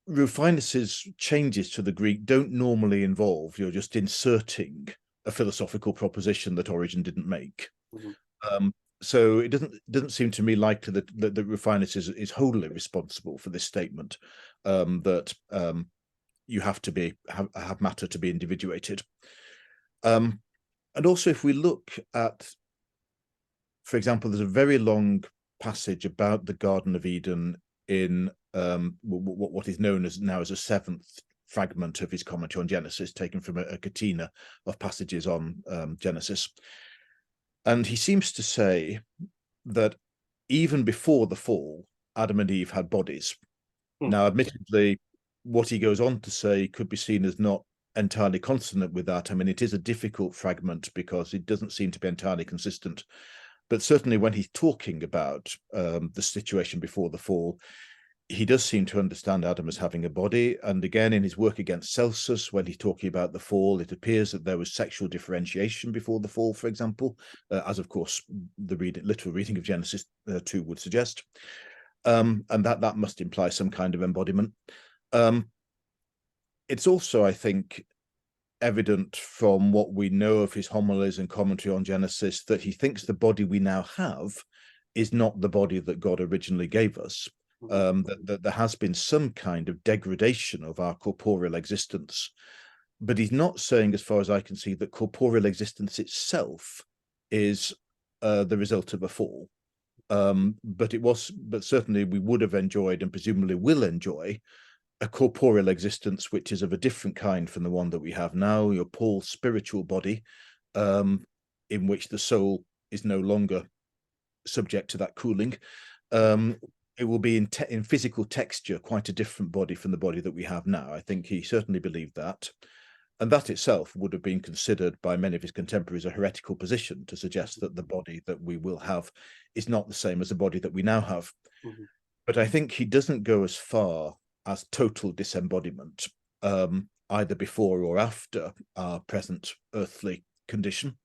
Speaker 2: Rufinus's changes to the Greek don't normally involve you're just inserting a philosophical proposition that Origen didn't make. So it doesn't seem to me likely that Rufinus is wholly responsible for this statement, that you have to have matter to be individuated. And also, if we look at, for example, there's a very long passage about the Garden of Eden in what is known as now as a seventh fragment of his commentary on Genesis, taken from a catena of passages on Genesis. And he seems to say that even before the fall, Adam and Eve had bodies. Now, admittedly, what he goes on to say could be seen as not entirely consonant with that. I mean, it is a difficult fragment because it doesn't seem to be entirely consistent. But certainly when he's talking about the situation before the fall, he does seem to understand Adam as having a body. And again, in his work against Celsus, when he's talking about the fall, it appears that there was sexual differentiation before the fall, for example, as of course the literal reading of Genesis 2 would suggest. And that must imply some kind of embodiment. It's also, I think, evident from what we know of his homilies and commentary on Genesis that he thinks the body we now have is not the body that God originally gave us. That there has been some kind of degradation of our corporeal existence. But he's not saying, as far as I can see, that corporeal existence itself is the result of a fall. But certainly we would have enjoyed and presumably will enjoy a corporeal existence which is of a different kind from the one that we have now, your Paul's spiritual body, in which the soul is no longer subject to that cooling. It will be in physical texture quite a different body from the body that we have now. I think he certainly believed that. And that itself would have been considered by many of his contemporaries a heretical position, to suggest that the body that we will have is not the same as the body that we now have. But I think he doesn't go as far as total disembodiment, either before or after our present earthly condition.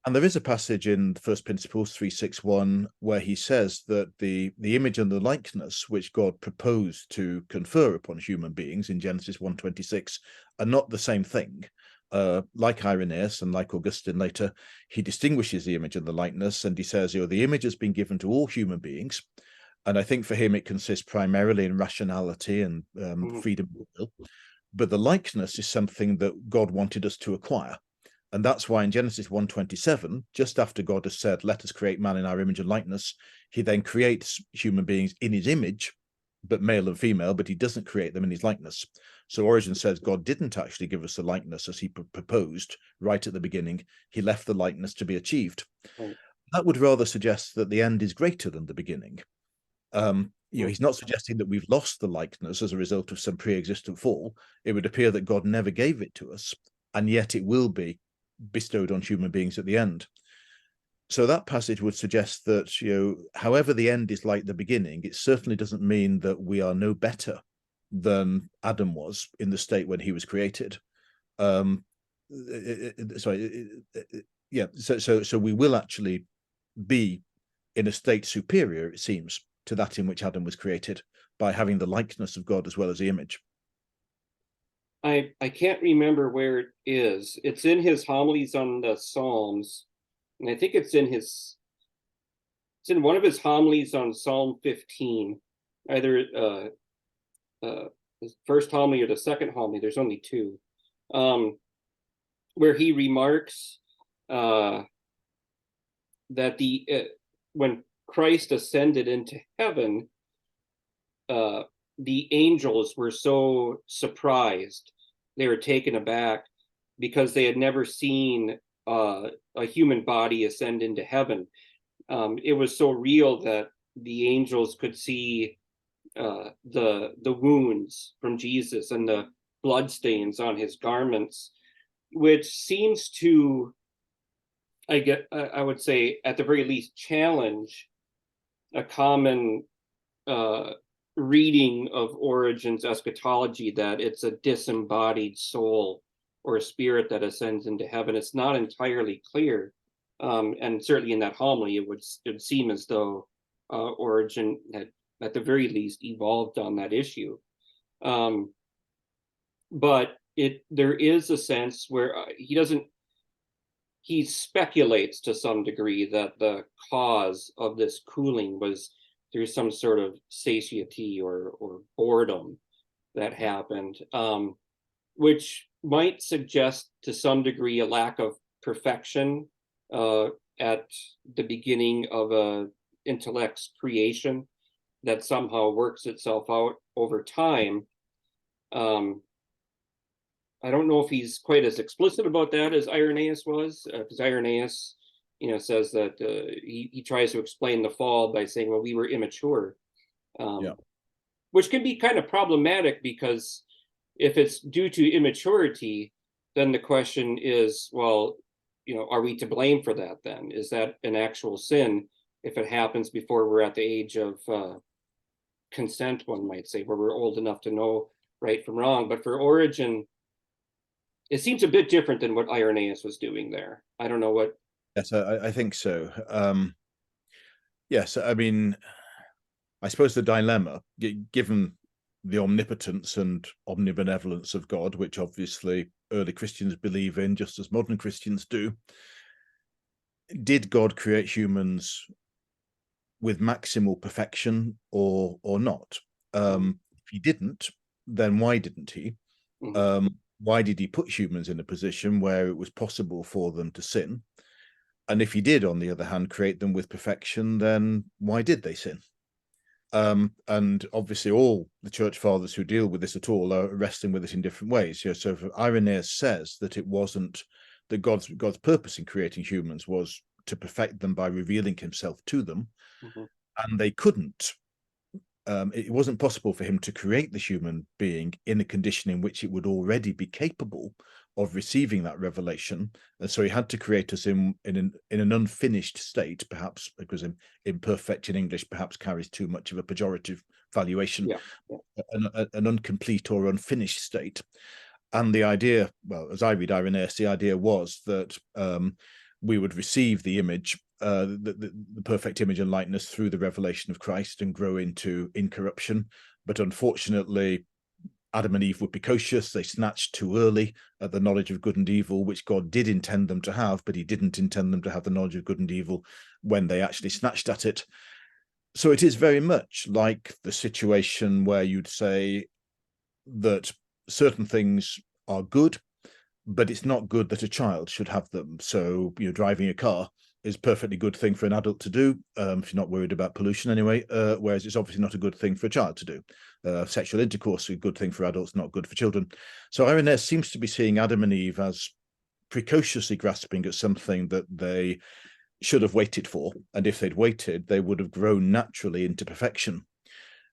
Speaker 2: And there is a passage in First Principles 361 where he says that the image and the likeness which God proposed to confer upon human beings in Genesis 1:26 are not the same thing. Like Irenaeus and like Augustine later, he distinguishes the image and the likeness, and he says, the image has been given to all human beings. And I think for him, it consists primarily in rationality and freedom of will. But the likeness is something that God wanted us to acquire. And that's why in Genesis 1:27, just after God has said, let us create man in our image and likeness, he then creates human beings in his image, but male and female, but he doesn't create them in his likeness. So Origen says God didn't actually give us the likeness as he proposed right at the beginning. He left the likeness to be achieved. That would rather suggest that the end is greater than the beginning. He's not suggesting that we've lost the likeness as a result of some pre-existent fall. It would appear that God never gave it to us, and yet it will be bestowed on human beings at the end. So that passage would suggest that, however the end is like the beginning, it certainly doesn't mean that we are no better than Adam was in the state when he was created. So we will actually be in a state superior, it seems, to that in which Adam was created, by having the likeness of God as well as the image.
Speaker 1: I can't remember where it is. It's in his homilies on the Psalms, and I think it's in one of his homilies on Psalm 15, either his first homily or the second homily. There's only two, where he remarks that when Christ ascended into heaven, the angels were so surprised, they were taken aback because they had never seen a human body ascend into heaven. It was so real that the angels could see the wounds from Jesus and the bloodstains on his garments, which seems to, I would say, at the very least, challenge a common reading of Origen's eschatology, that it's a disembodied soul or a spirit that ascends into heaven. It's not entirely clear. And certainly in that homily, it would seem as though Origen had, at the very least, evolved on that issue. But there is a sense where he speculates to some degree that the cause of this cooling was through some sort of satiety or boredom that happened, which might suggest to some degree a lack of perfection at the beginning of a intellect's creation that somehow works itself out over time. I don't know if he's quite as explicit about that as Irenaeus was, because Irenaeus, says that he tries to explain the fall by saying, well, we were immature, which can be kind of problematic, because if it's due to immaturity, then the question is, well, are we to blame for that then? Is that an actual sin if it happens before we're at the age of consent, one might say, where we're old enough to know right from wrong? But for Origen, it seems a bit different than what Irenaeus was doing there. I don't know what.
Speaker 2: Yes, I think so. Yes, I mean, I suppose the dilemma, given the omnipotence and omnibenevolence of God, which obviously early Christians believe in, just as modern Christians do, did God create humans with maximal perfection or not? If he didn't, then why didn't he? Why did he put humans in a position where it was possible for them to sin? And if he did, on the other hand, create them with perfection, then why did they sin? And obviously all the church fathers who deal with this at all are wrestling with it in different ways. So Irenaeus says that it wasn't that God's purpose in creating humans was to perfect them by revealing himself to them. And they couldn't. It wasn't possible for him to create the human being in a condition in which it would already be capable of receiving that revelation, and so he had to create us in an unfinished state, perhaps because imperfect in English perhaps carries too much of a pejorative valuation. An incomplete or unfinished state. And the idea, well, as I read Irenaeus, the idea was that we would receive the image, the perfect image and likeness, through the revelation of Christ and grow into incorruption. But unfortunately, Adam and Eve were precocious. They snatched too early at the knowledge of good and evil, which God did intend them to have, but he didn't intend them to have the knowledge of good and evil when they actually snatched at it. So it is very much like the situation where you'd say that certain things are good, but it's not good that a child should have them. So, driving a car is a perfectly good thing for an adult to do, if you're not worried about pollution anyway, whereas it's obviously not a good thing for a child to do. Sexual intercourse is a good thing for adults, not good for children. So Irenaeus seems to be seeing Adam and Eve as precociously grasping at something that they should have waited for, and if they'd waited, they would have grown naturally into perfection.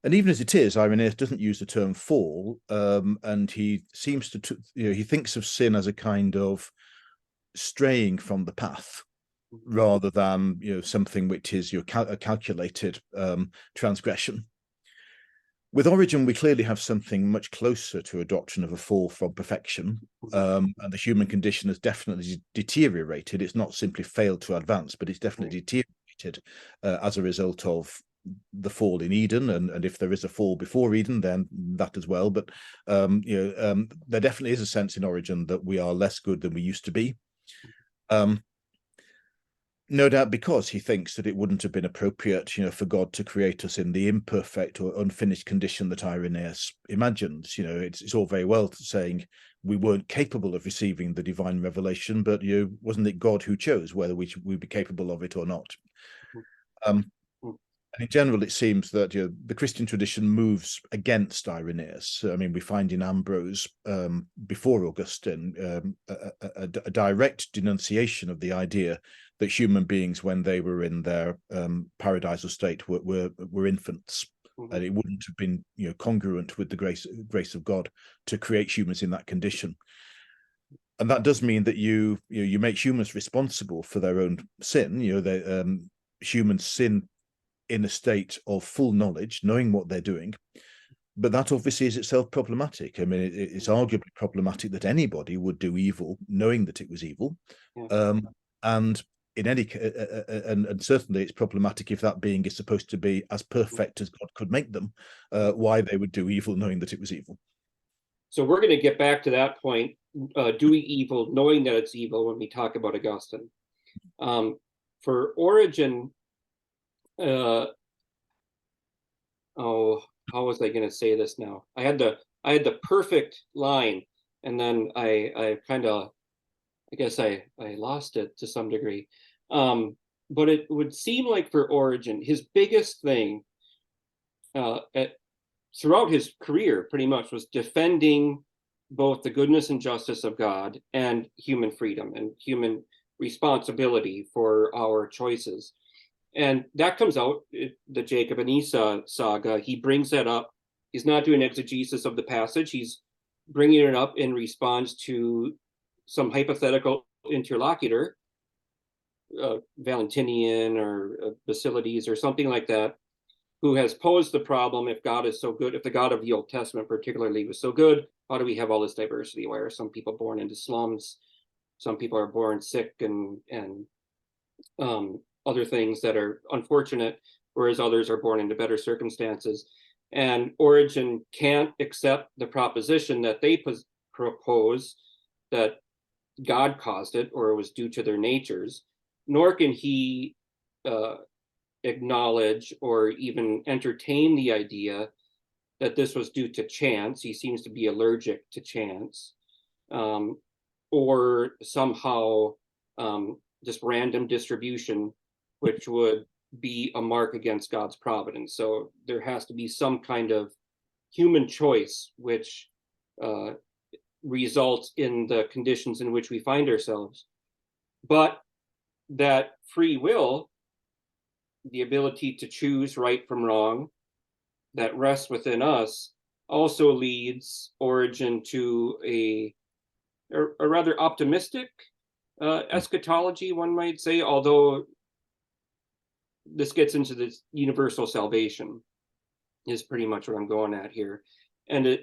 Speaker 2: And even as it is, Irenaeus doesn't use the term fall, and he seems to, he thinks of sin as a kind of straying from the path, rather than something which is a calculated transgression. With Origen, we clearly have something much closer to a doctrine of a fall from perfection, and the human condition has definitely deteriorated. It's not simply failed to advance, but it's definitely deteriorated as a result of the fall in Eden, and if there is a fall before Eden, then that as well. But there definitely is a sense in Origen that we are less good than we used to be. No doubt because he thinks that it wouldn't have been appropriate, for God to create us in the imperfect or unfinished condition that Irenaeus imagines. It's all very well saying we weren't capable of receiving the divine revelation, but wasn't it God who chose whether we'd be capable of it or not? And in general, it seems that the Christian tradition moves against Irenaeus. I mean, we find in Ambrose, before Augustine, a direct denunciation of the idea that human beings, when they were in their paradisal state, were infants, and it wouldn't have been congruent with the grace of God to create humans in that condition. And that does mean that you make humans responsible for their own sin. Humans sin in a state of full knowledge, knowing what they're doing, But that obviously is itself problematic. I mean, it's arguably problematic that anybody would do evil knowing that it was evil.
Speaker 1: Yeah.
Speaker 2: And in any and certainly it's problematic if that being is supposed to be as perfect as God could make them, why they would do evil knowing that it was evil.
Speaker 1: So we're going to get back to that point, doing evil, knowing that it's evil, when we talk about Augustine. For Origen, how was I going to say this now? I had the perfect line, and then I guess I lost it to some degree. But it would seem like for Origen, his biggest thing throughout his career pretty much was defending both the goodness and justice of God and human freedom and human responsibility for our choices. And that comes out, the Jacob and Esau saga. He brings that up. He's not doing exegesis of the passage. He's bringing it up in response to some hypothetical interlocutor, Valentinian or Basilides or something like that, who has posed the problem: if God is so good, if the God of the Old Testament particularly was so good, how do we have all this diversity? Why are some people born into slums? Some people are born sick and other things that are unfortunate, whereas others are born into better circumstances. And Origen can't accept the proposition that they propose that God caused it or it was due to their natures, nor can he acknowledge or even entertain the idea that this was due to chance. He seems to be allergic to chance, or somehow just random distribution, which would be a mark against God's providence. So there has to be some kind of human choice which results in the conditions in which we find ourselves. But that free will, the ability to choose right from wrong, that rests within us, also leads Origen to a rather optimistic eschatology, one might say, although this gets into this universal salvation is pretty much what I'm going at here. And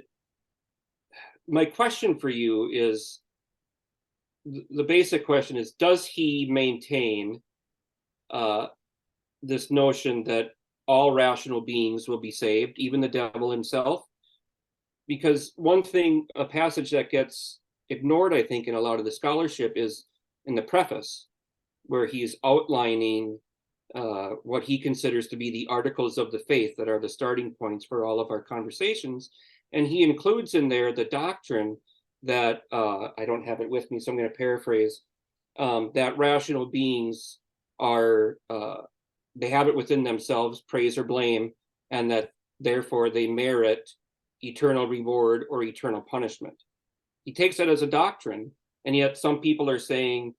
Speaker 1: my question for you is, the basic question is, does he maintain this notion that all rational beings will be saved, even the devil himself? Because one thing, a passage that gets ignored, I think, in a lot of the scholarship is in the preface, where he's outlining what he considers to be the articles of the faith that are the starting points for all of our conversations. And he includes in there the doctrine that, I don't have it with me, so I'm going to paraphrase, that rational beings are, they have it within themselves, praise or blame, and that therefore they merit eternal reward or eternal punishment. He takes that as a doctrine, and yet some people are saying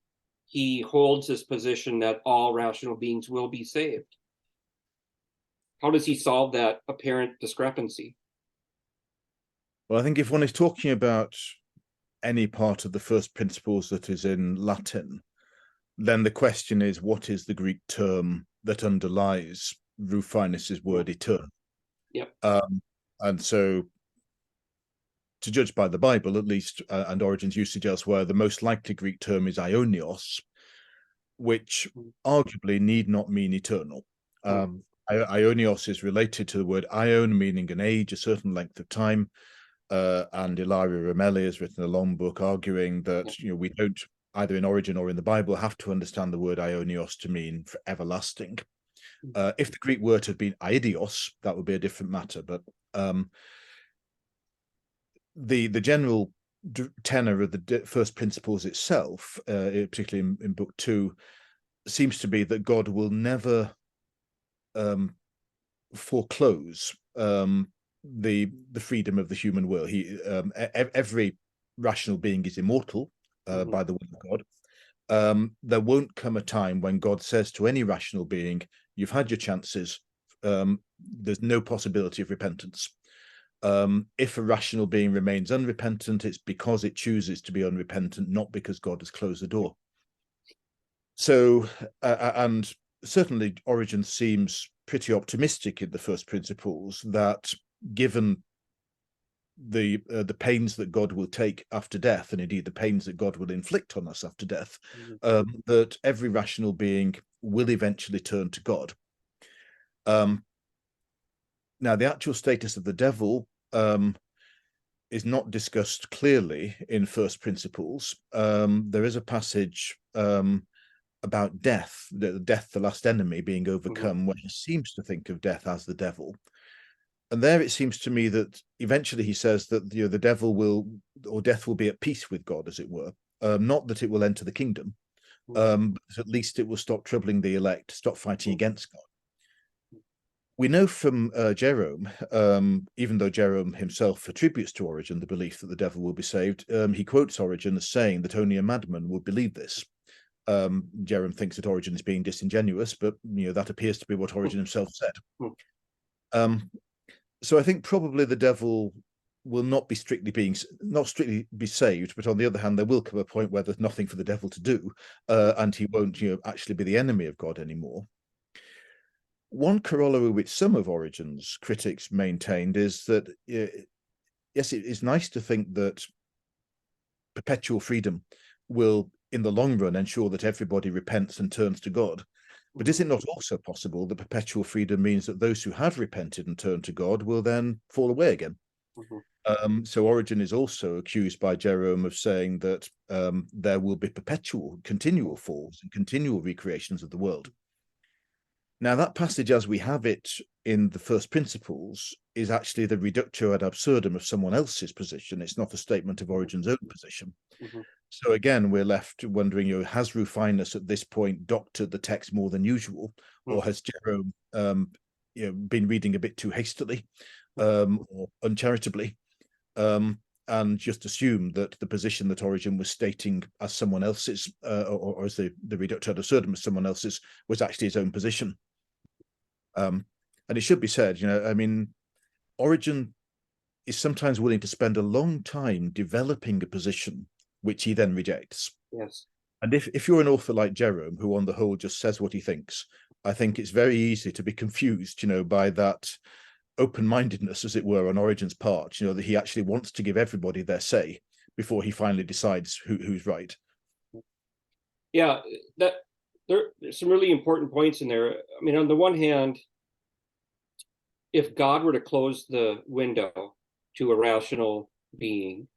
Speaker 1: he holds this position that all rational beings will be saved. How does he solve that apparent discrepancy?
Speaker 2: Well, I think if one is talking about any part of the first principles that is in Latin, then the question is, what is the Greek term that underlies Rufinus's word eternal?
Speaker 1: Yep.
Speaker 2: And so, to judge by the Bible, at least, and Origen's usage elsewhere, the most likely Greek term is aionios, which arguably need not mean eternal. Aionios is related to the word aion, meaning an age, a certain length of time. And Ilaria Ramelli has written a long book arguing that we don't, either in Origen or in the Bible, have to understand the word aionios to mean for everlasting. If the Greek word had been aidios, that would be a different matter. But the general tenor of the first principles itself, particularly in book 2, seems to be that God will never foreclose the freedom of the human will. Every rational being is immortal by the will of God. There won't come a time when God says to any rational being, "You've had your chances. There's no possibility of repentance." If a rational being remains unrepentant, it's because it chooses to be unrepentant, not because God has closed the door. So, and certainly Origen seems pretty optimistic in the first principles that given the pains that God will take after death, and indeed the pains that God will inflict on us after death, that every rational being will eventually turn to God. Now, the actual status of the devil is not discussed clearly in First Principles. There is a passage about death, the last enemy, being overcome, where he seems to think of death as the devil. And there it seems to me that eventually he says that the devil will, or death will be at peace with God, as it were. Not that it will enter the kingdom, but at least it will stop troubling the elect, stop fighting against God. We know from Jerome, even though Jerome himself attributes to Origen the belief that the devil will be saved, he quotes Origen as saying that only a madman would believe this. Jerome thinks that Origen is being disingenuous, but that appears to be what Origen himself said. So I think probably the devil will not strictly be saved, but on the other hand, there will come a point where there's nothing for the devil to do, and he won't actually be the enemy of God anymore. One corollary which some of Origen's critics maintained is that, yes, it is nice to think that perpetual freedom will, in the long run, ensure that everybody repents and turns to God. But is it not also possible that perpetual freedom means that those who have repented and turned to God will then fall away again? So Origen is also accused by Jerome of saying that there will be continual falls and continual recreations of the world. Now, that passage, as we have it in the First Principles, is actually the reductio ad absurdum of someone else's position. It's not a statement of Origen's own position. So again, we're left wondering, has Rufinus at this point doctored the text more than usual, or has Jerome been reading a bit too hastily or uncharitably, and just assumed that the position that Origen was stating as someone else's, or as the reductio ad absurdum as someone else's, was actually his own position. And it should be said, Origen is sometimes willing to spend a long time developing a position which he then rejects.
Speaker 1: Yes.
Speaker 2: And if you're an author like Jerome, who on the whole just says what he thinks, I think it's very easy to be confused, by that open-mindedness, as it were, on Origen's part, that he actually wants to give everybody their say before he finally decides who's right.
Speaker 1: Yeah, there's some really important points in there. I mean, on the one hand, if God were to close the window to a rational being,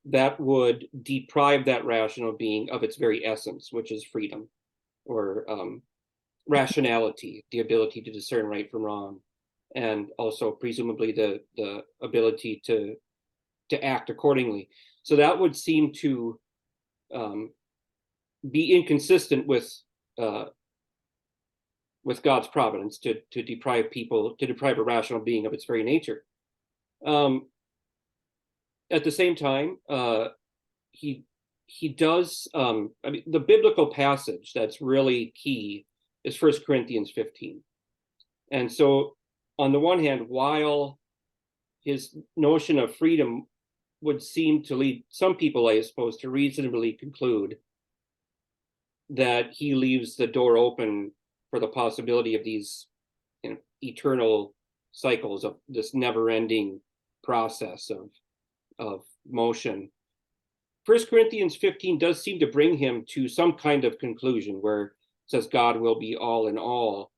Speaker 1: that would deprive that rational being of its very essence, which is freedom, or rationality, the ability to discern right from wrong, and also presumably the ability to act accordingly. So that would seem to be inconsistent with God's providence to deprive a rational being of its very nature. At the same time, he does. The biblical passage that's really key is 1 Corinthians 15, and so on the one hand, while his notion of freedom would seem to lead some people, I suppose, to reasonably conclude that he leaves the door open for the possibility of these eternal cycles of this never-ending process of motion. 1 Corinthians 15 does seem to bring him to some kind of conclusion where it says God will be all in all.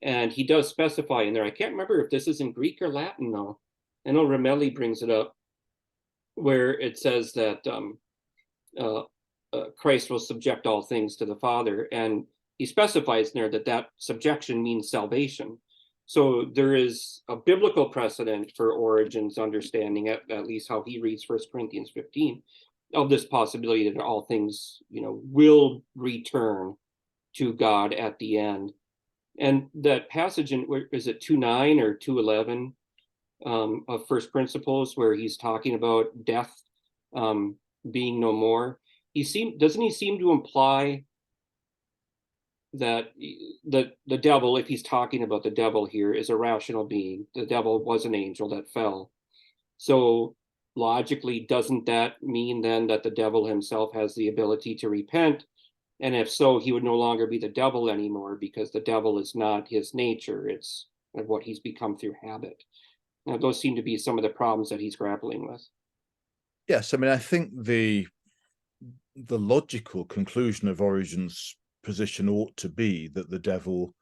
Speaker 1: And he does specify in there, I can't remember if this is in Greek or Latin, though. I know Ramelli brings it up, where it says that Christ will subject all things to the Father. And he specifies in there that subjection means salvation. So there is a biblical precedent for Origen's understanding, at least how he reads 1 Corinthians 15, of this possibility that all things, will return to God at the end. And that passage in, is it 2:9 or 2:11 of First Principles, where he's talking about death being no more? Doesn't he seem to imply that the devil, if he's talking about the devil here, is a rational being? The devil was an angel that fell. So logically, doesn't that mean then that the devil himself has the ability to repent? And if so, he would no longer be the devil anymore, because the devil is not his nature. It's what he's become through habit. Now, those seem to be some of the problems that he's grappling with.
Speaker 2: Yes, I mean, I think the logical conclusion of Origen's position ought to be that the devil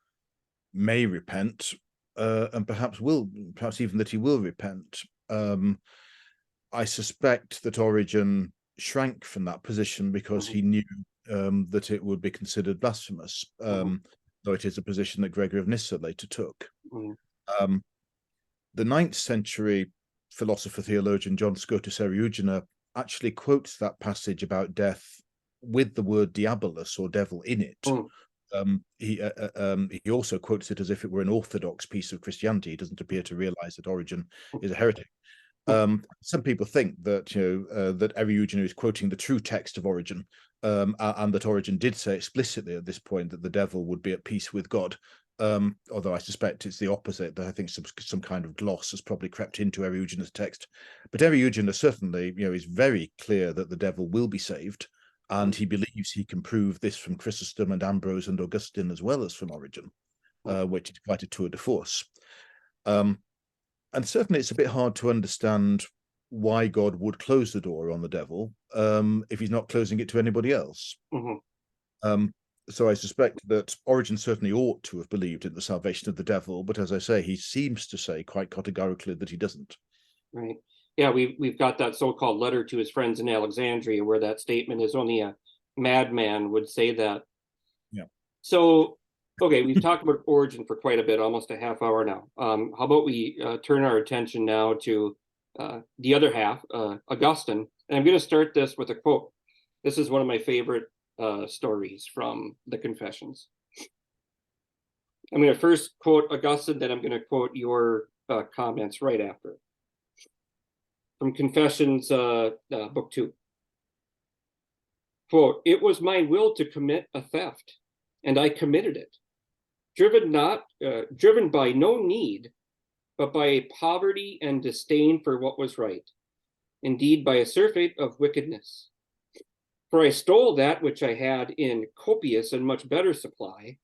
Speaker 2: may repent, and perhaps even that he will repent. I suspect that Origen shrank from that position because he knew that it would be considered blasphemous, though it is a position that Gregory of Nyssa later took. The 9th century philosopher theologian John Scotus Eriugena actually quotes that passage about death with the word diabolus, or devil, in it. He also quotes it as if it were an orthodox piece of Christianity. He doesn't appear to realize that Origen is a heretic. Some people think that that Eriugena is quoting the true text of Origen, and that Origen did say explicitly at this point that the devil would be at peace with God. Although I suspect it's the opposite, that I think some kind of gloss has probably crept into Eriugena's text. But Eriugena certainly, is very clear that the devil will be saved, and he believes he can prove this from Chrysostom and Ambrose and Augustine as well as from Origen, which is quite a tour de force. And certainly it's a bit hard to understand why God would close the door on the devil if he's not closing it to anybody else. So I suspect that Origen certainly ought to have believed in the salvation of the devil, but as I say, he seems to say quite categorically that he doesn't.
Speaker 1: Right. Yeah, we've got that so-called letter to his friends in Alexandria where that statement is only a madman would say that.
Speaker 2: Yeah.
Speaker 1: So, okay, we've talked about Origen for quite a bit, almost a half hour now. How about we turn our attention now to the other half, Augustine. And I'm going to start this with a quote. This is one of my favorite stories from the Confessions. I'm going to first quote Augustine, then I'm going to quote your comments right after. From Confessions, book 2. Quote, "It was my will to commit a theft, and I committed it, driven by no need, but by a poverty and disdain for what was right, indeed by a surfeit of wickedness. For I stole that which I had in copious and much better supply,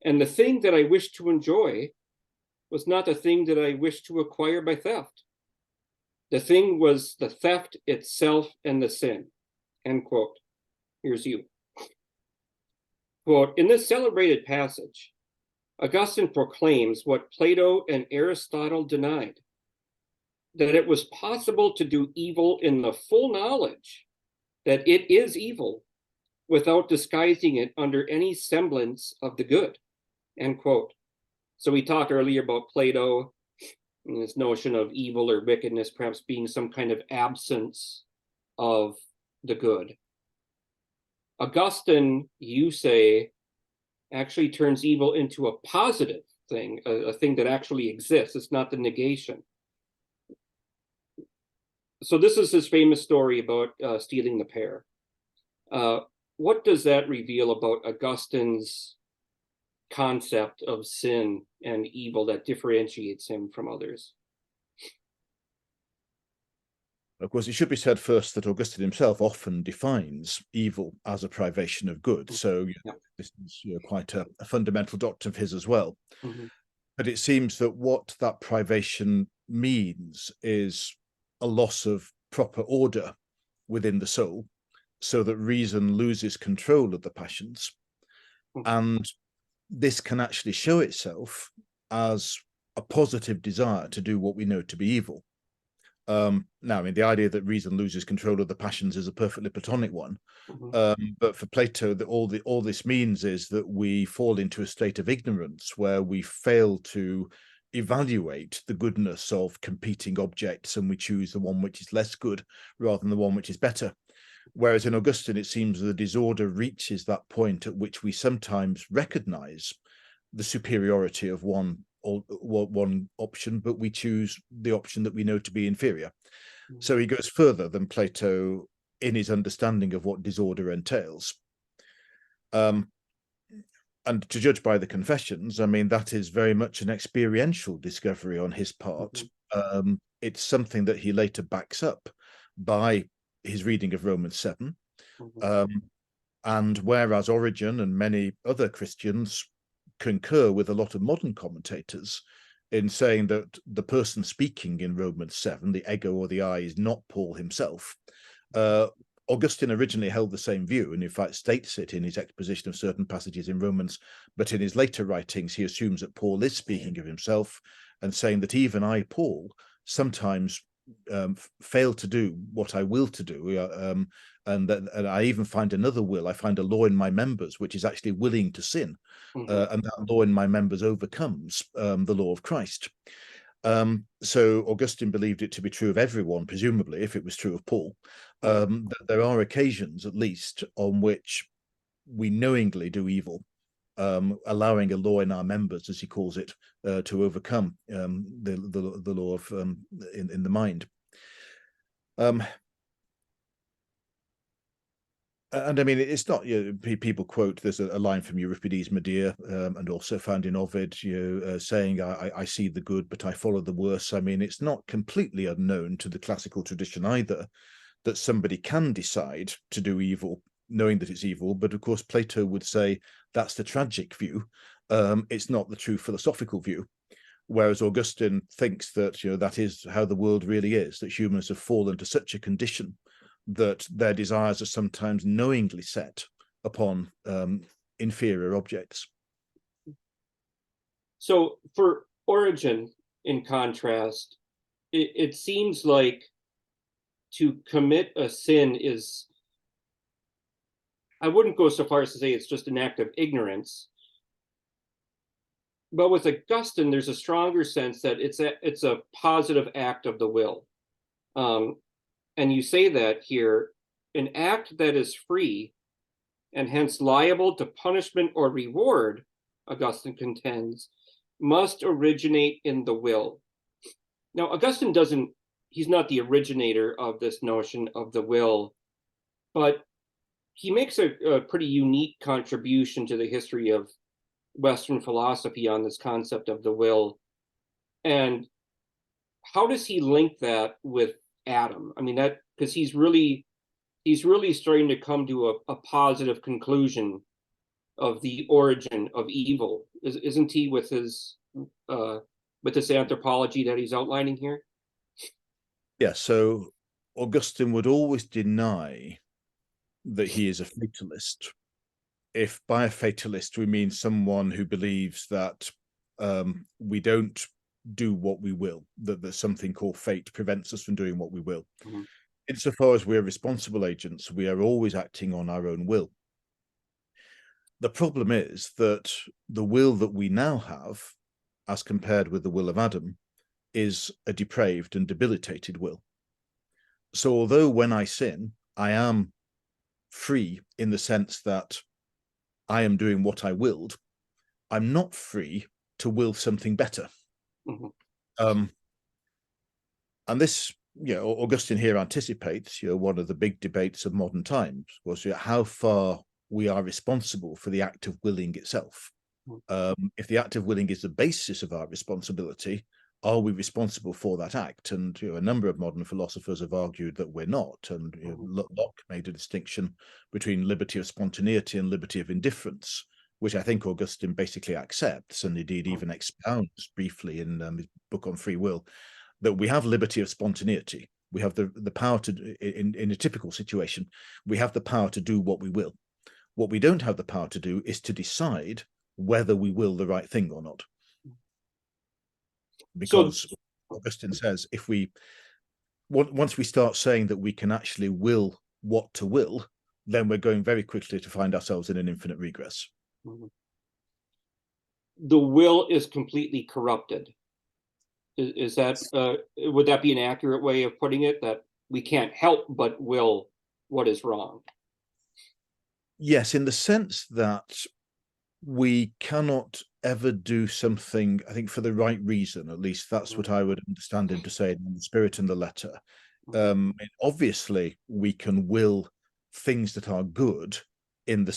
Speaker 1: and the thing that I wished to enjoy was not the thing that I wished to acquire by theft. The thing was the theft itself and the sin." End quote. Here's you. Quote, "In this celebrated passage, Augustine proclaims what Plato and Aristotle denied, that it was possible to do evil in the full knowledge that it is evil without disguising it under any semblance of the good." End quote. So we talked earlier about Plato and this notion of evil or wickedness perhaps being some kind of absence of the good. Augustine, you say, actually turns evil into a positive thing, a thing that actually exists. It's not the negation. So this is his famous story about stealing the pear. What does that reveal about Augustine's concept of sin and evil that differentiates him from others?
Speaker 2: Of course, it should be said first that Augustine himself often defines evil as a privation of good. So this is quite a fundamental doctrine of his as well. But it seems that what that privation means is a loss of proper order within the soul, so that reason loses control of the passions. And this can actually show itself as a positive desire to do what we know to be evil. Now, I mean, the idea that reason loses control of the passions is a perfectly Platonic one. But for Plato, all this means is that we fall into a state of ignorance where we fail to evaluate the goodness of competing objects, and we choose the one which is less good rather than the one which is better. Whereas in Augustine, it seems the disorder reaches that point at which we sometimes recognize the superiority of one option, but we choose the option that we know to be inferior. So he goes further than Plato in his understanding of what disorder entails. And to judge by the Confessions, I mean, that is very much an experiential discovery on his part. It's something that he later backs up by his reading of Romans 7. And whereas Origen and many other Christians concur with a lot of modern commentators in saying that the person speaking in Romans 7, the ego or the I, is not Paul himself. Augustine originally held the same view, and in fact states it in his exposition of certain passages in Romans, but in his later writings he assumes that Paul is speaking of himself and saying that even I, Paul, sometimes fail to do what I will to do, and I even find another will. I find a law in my members which is actually willing to sin, and that law in my members overcomes the law of Christ. So Augustine believed it to be true of everyone, presumably, if it was true of Paul, that there are occasions, at least, on which we knowingly do evil, allowing a law in our members, as he calls it, to overcome the law of in the mind. And I mean, it's not, people quote, there's a line from Euripides' Medea, and also found in Ovid, saying, I see the good, but I follow the worse. I mean, it's not completely unknown to the classical tradition either, that somebody can decide to do evil, knowing that it's evil. But of course, Plato would say that's the tragic view. It's not the true philosophical view. Whereas Augustine thinks that, that is how the world really is, that humans have fallen to such a condition that their desires are sometimes knowingly set upon inferior objects.
Speaker 1: So for Origen, in contrast, it seems like to commit a sin is, I wouldn't go so far as to say it's just an act of ignorance, but with Augustine, there's a stronger sense that it's a positive act of the will. And you say that here, an act that is free and hence liable to punishment or reward, Augustine contends, must originate in the will. Now, Augustine he's not the originator of this notion of the will, but he makes a pretty unique contribution to the history of Western philosophy on this concept of the will. And how does he link that with Adam? I mean, that because he's really starting to come to a positive conclusion of the origin of evil, isn't he, with his with this anthropology that he's outlining here?
Speaker 2: Yeah, so Augustine would always deny that he is a fatalist. If by a fatalist we mean someone who believes that we don't do what we will, that there's something called fate prevents us from doing what we will. Mm-hmm. Insofar as we're responsible agents, we are always acting on our own will. The problem is that the will that we now have, as compared with the will of Adam, is a depraved and debilitated will. So although when I sin, I am free in the sense that I am doing what I willed, I'm not free to will something better. Mm-hmm. And this, Augustine here anticipates, one of the big debates of modern times was how far we are responsible for the act of willing itself. Mm-hmm. If the act of willing is the basis of our responsibility, are we responsible for that act? And a number of modern philosophers have argued that we're not. And Locke made a distinction between liberty of spontaneity and liberty of indifference, which I think Augustine basically accepts, and indeed even expounds briefly in his book on free will, that we have liberty of spontaneity. We have the power to, in a typical situation, we have the power to do what we will. What we don't have the power to do is to decide whether we will the right thing or not. Because Augustine says, once we start saying that we can actually will what to will, then we're going very quickly to find ourselves in an infinite regress.
Speaker 1: Mm-hmm. The will is completely corrupted. Is that would that be an accurate way of putting it, that we can't help but will what is wrong?
Speaker 2: Yes, in the sense that we cannot ever do something, I think, for the right reason. At least that's what I would understand him to say in the spirit and the letter. Obviously, we can will things that are good in the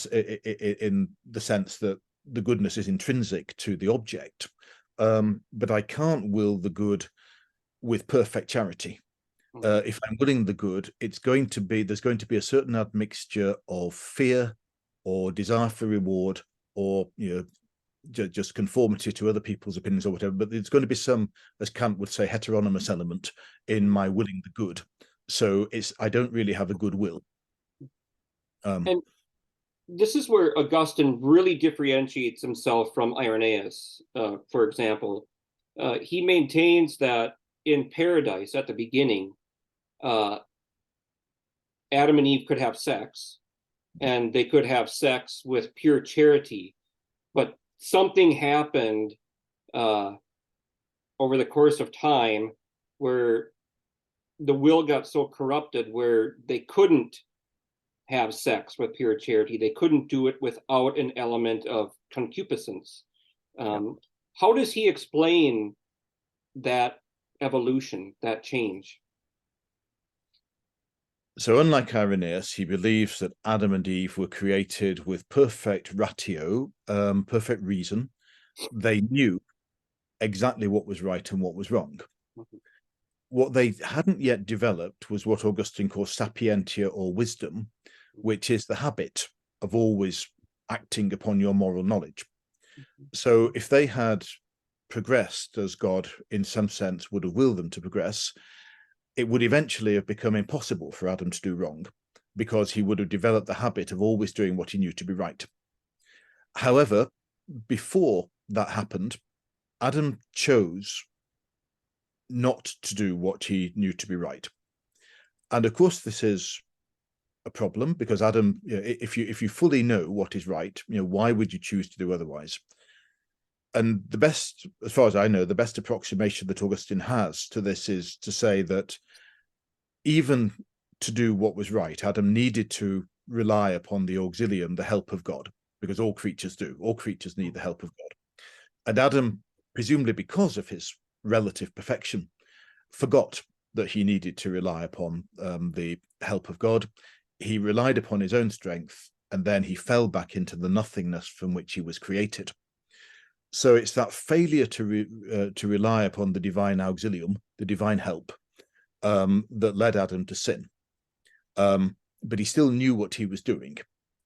Speaker 2: sense that the goodness is intrinsic to the object. But I can't will the good with perfect charity. If I'm willing the good, there's going to be a certain admixture of fear or desire for reward, or just conformity to other people's opinions or whatever, but there's going to be some, as Kant would say, heteronymous element in my willing the good. So I don't really have a good will.
Speaker 1: And this is where Augustine really differentiates himself from Irenaeus, for example. He maintains that in paradise at the beginning, Adam and Eve could have sex, and they could have sex with pure charity, but something happened over the course of time where the will got so corrupted where they couldn't have sex with pure charity. They couldn't do it without an element of concupiscence. How does he explain that evolution, that change?
Speaker 2: So unlike Irenaeus, he believes that Adam and Eve were created with perfect ratio, perfect reason. They knew exactly what was right and what was wrong.
Speaker 1: Mhm.
Speaker 2: What they hadn't yet developed was what Augustine calls sapientia or wisdom, which is the habit of always acting upon your moral knowledge. So if they had progressed as God, in some sense, would have willed them to progress, it would eventually have become impossible for Adam to do wrong, because he would have developed the habit of always doing what he knew to be right. However, before that happened, Adam chose not to do what he knew to be right. And of course, this is a problem, because Adam, if you fully know what is right, why would you choose to do otherwise? And the best, as far as I know, the best approximation that Augustine has to this is to say that even to do what was right, Adam needed to rely upon the auxilium, the help of God, because all creatures do. All creatures need the help of God. And Adam, presumably because of his relative perfection, forgot that he needed to rely upon the help of God. He relied upon his own strength, and then he fell back into the nothingness from which he was created. So it's that failure to rely upon the divine auxilium, the divine help, that led Adam to sin. But he still knew what he was doing.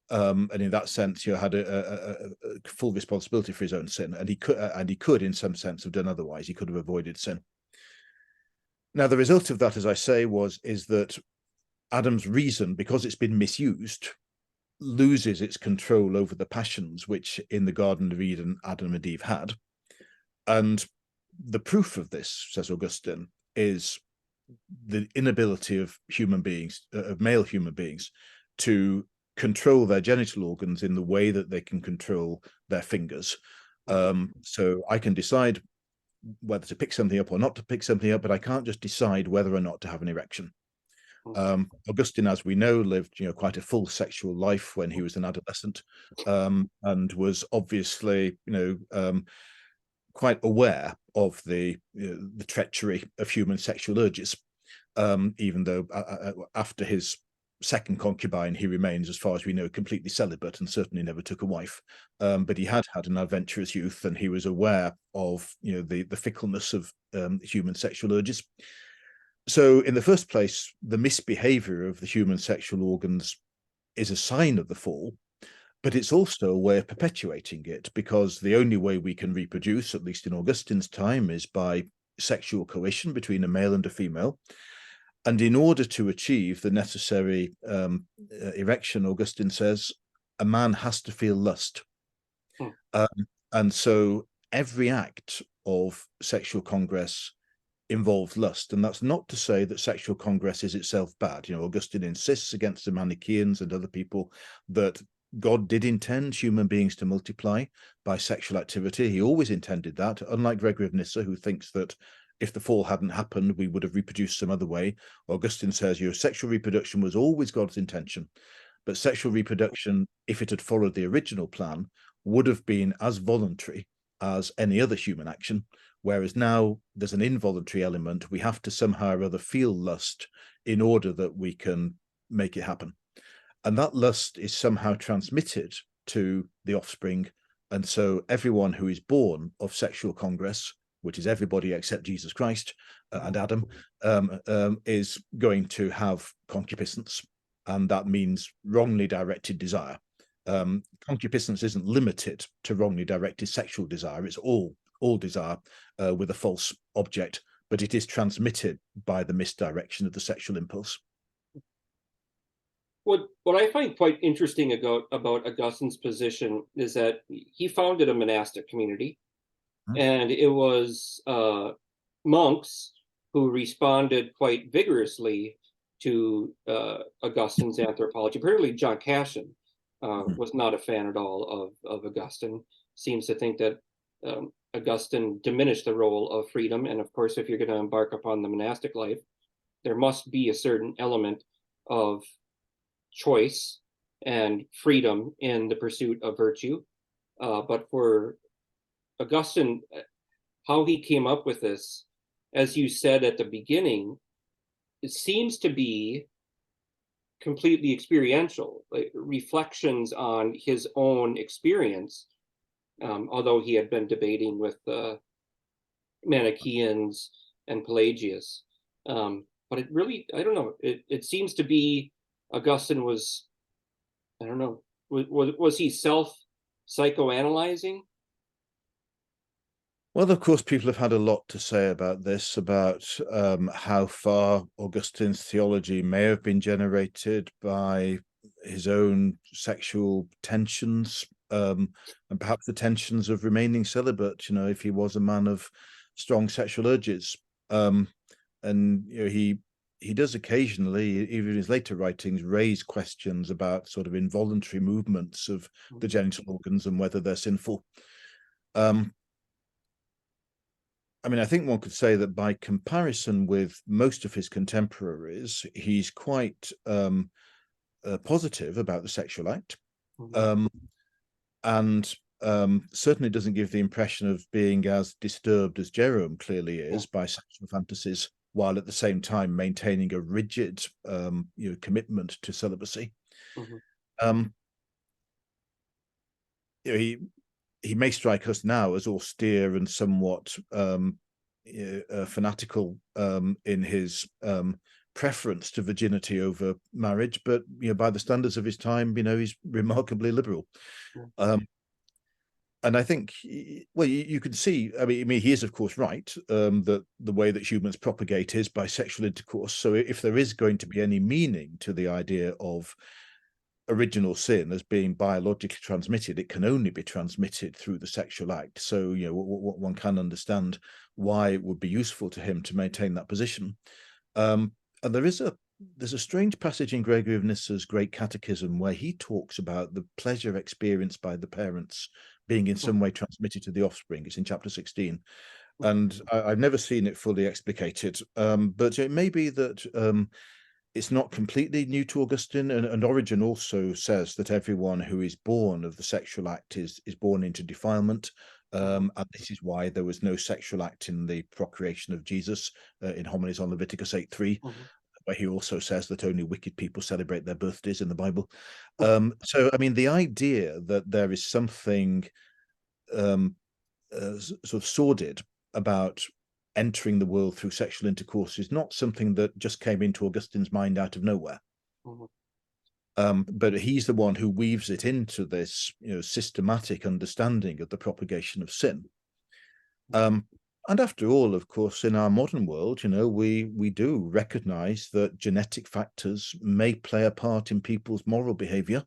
Speaker 2: And in that sense, had a full responsibility for his own sin, and he could, in some sense, have done otherwise. He could have avoided sin. Now, the result of that, as I say, is that Adam's reason, because it's been misused, loses its control over the passions which, in the Garden of Eden, Adam and Eve had. And the proof of this, says Augustine, is the inability of human beings, of male human beings, to control their genital organs in the way that they can control their fingers. So I can decide whether to pick something up or not to pick something up, but I can't just decide whether or not to have an erection. Augustine, as we know, lived quite a full sexual life when he was an adolescent, and was obviously quite aware of the treachery of human sexual urges, even though after his second concubine he remains, as far as we know, completely celibate and certainly never took a wife. But he had an adventurous youth, and he was aware of the fickleness of human sexual urges. So in the first place, the misbehavior of the human sexual organs is a sign of the fall, but it's also a way of perpetuating it, because the only way we can reproduce, at least in Augustine's time, is by sexual coition between a male and a female. And in order to achieve the necessary erection, Augustine says, a man has to feel lust. And so every act of sexual congress involves lust. And that's not to say that sexual congress is itself bad. Augustine insists against the Manichaeans and other people that God did intend human beings to multiply by sexual activity. He always intended that, unlike Gregory of Nyssa, who thinks that if the fall hadn't happened, we would have reproduced some other way. Augustine says, sexual reproduction was always God's intention, but sexual reproduction, if it had followed the original plan, would have been as voluntary as any other human action, whereas now there's an involuntary element. We have to somehow or other feel lust in order that we can make it happen. And that lust is somehow transmitted to the offspring. And so everyone who is born of sexual congress, which is everybody except Jesus Christ and Adam, is going to have concupiscence. And that means wrongly directed desire. Concupiscence isn't limited to wrongly directed sexual desire. It's all desire with a false object, but it is transmitted by the misdirection of the sexual impulse.
Speaker 1: What I find quite interesting about Augustine's position is that he founded a monastic community, and it was monks who responded quite vigorously to Augustine's anthropology. Particularly John Cassian was not a fan at all of Augustine. Seems to think that Augustine diminished the role of freedom. And of course, if you're going to embark upon the monastic life, there must be a certain element of choice and freedom in the pursuit of virtue. But for Augustine, how he came up with this, as you said at the beginning, it seems to be completely experiential, like reflections on his own experience, although he had been debating with the Manichaeans and Pelagius. But it really, I don't know, it seems to be Augustine was, I don't know, was he self-psychoanalyzing?
Speaker 2: Well, of course, people have had a lot to say about this, about how far Augustine's theology may have been generated by his own sexual tensions, and perhaps the tensions of remaining celibate, if he was a man of strong sexual urges. And he does occasionally, even in his later writings, raise questions about sort of involuntary movements of the genital organs and whether they're sinful. I think one could say that by comparison with most of his contemporaries, he's quite positive about the sexual act, and certainly doesn't give the impression of being as disturbed as Jerome clearly is by sexual fantasies, while at the same time maintaining a rigid commitment to celibacy. He may strike us now as austere and somewhat fanatical in his preference to virginity over marriage, but by the standards of his time, he's remarkably liberal. And I think, well, you can see, he is, of course, right, that the way that humans propagate is by sexual intercourse. So if there is going to be any meaning to the idea of original sin as being biologically transmitted, it can only be transmitted through the sexual act. So, one can understand why it would be useful to him to maintain that position. And there's a strange passage in Gregory of Nyssa's Great Catechism where he talks about the pleasure experienced by the parents being in some way transmitted to the offspring. It's in chapter 16. And I've never seen it fully explicated, but it may be that it's not completely new to Augustine, and Origen also says that everyone who is born of the sexual act is born into defilement, and this is why there was no sexual act in the procreation of Jesus in Homilies on Leviticus 8:3, where he also says that only wicked people celebrate their birthdays in the Bible. So, the idea that there is something sort of sordid about entering the world through sexual intercourse is not something that just came into Augustine's mind out of nowhere. But he's the one who weaves it into this, systematic understanding of the propagation of sin. And after all, of course, in our modern world, we do recognize that genetic factors may play a part in people's moral behavior.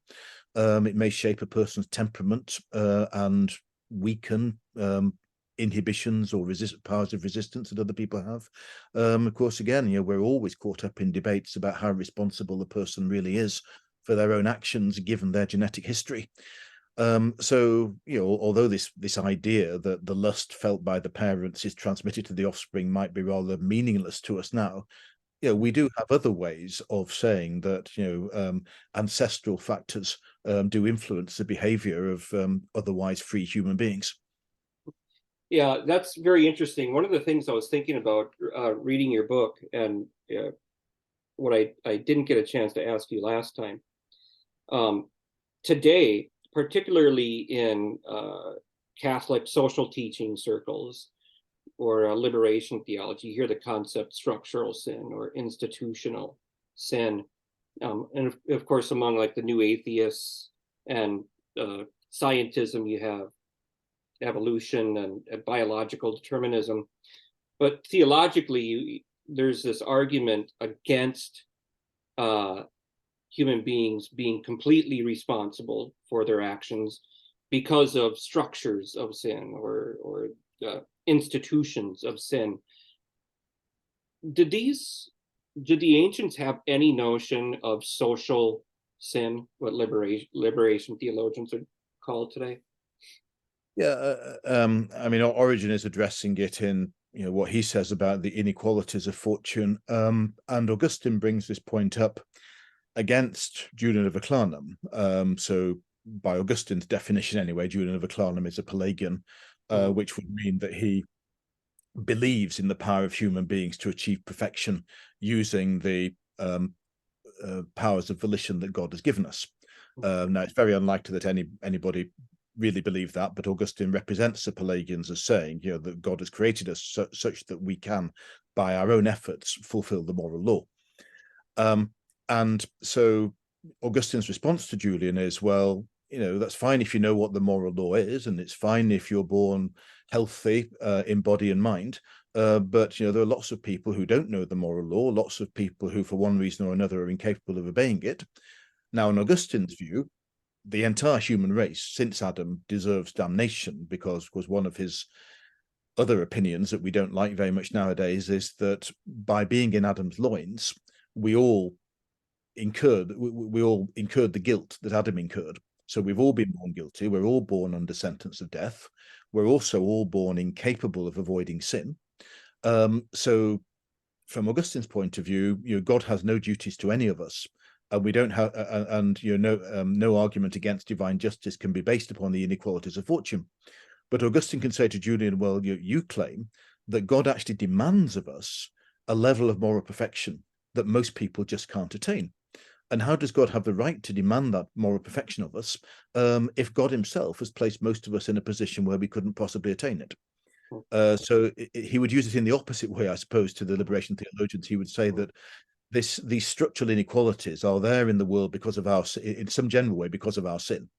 Speaker 2: It may shape a person's temperament and weaken inhibitions or powers of resistance that other people have. Of course, again, we're always caught up in debates about how responsible a person really is for their own actions, given their genetic history. So, although this idea that the lust felt by the parents is transmitted to the offspring might be rather meaningless to us now, we do have other ways of saying that, ancestral factors do influence the behavior of otherwise free human beings.
Speaker 1: Yeah, that's very interesting. One of the things I was thinking about reading your book, and what I didn't get a chance to ask you last time, today, particularly in Catholic social teaching circles or liberation theology, you hear the concept structural sin or institutional sin. And of course, among like the new atheists and scientism, you have evolution and biological determinism. But theologically, there's this argument against human beings being completely responsible for their actions because of structures of sin or institutions of sin. Did the ancients have any notion of social sin, what liberation theologians would call it today?
Speaker 2: Yeah, I mean, Origen is addressing it in what he says about the inequalities of fortune, and Augustine brings this point up against Julian of Aclanum. So by Augustine's definition anyway, Julian of Aclanum is a Pelagian, which would mean that he believes in the power of human beings to achieve perfection using the powers of volition that God has given us. Now, it's very unlikely that anybody really believe that, but Augustine represents the Pelagians as saying, that God has created us such that we can, by our own efforts, fulfill the moral law. And so Augustine's response to Julian is, well, that's fine if you know what the moral law is, and it's fine if you're born healthy in body and mind. But there are lots of people who don't know the moral law, lots of people who, for one reason or another, are incapable of obeying it. Now, in Augustine's view, the entire human race since Adam deserves damnation, because one of his other opinions that we don't like very much nowadays is that by being in Adam's loins, we all incurred the guilt that Adam incurred. So we've all been born guilty. We're all born under sentence of death. We're also all born incapable of avoiding sin. So from Augustine's point of view, God has no duties to any of us. And we don't have, no argument against divine justice can be based upon the inequalities of fortune. But Augustine can say to Julian, well, you claim that God actually demands of us a level of moral perfection that most people just can't attain. And how does God have the right to demand that moral perfection of us if God himself has placed most of us in a position where we couldn't possibly attain it? So he would use it in the opposite way, I suppose, to the liberation theologians. He would say that these structural inequalities are there in the world because of in some general way, because of our sin.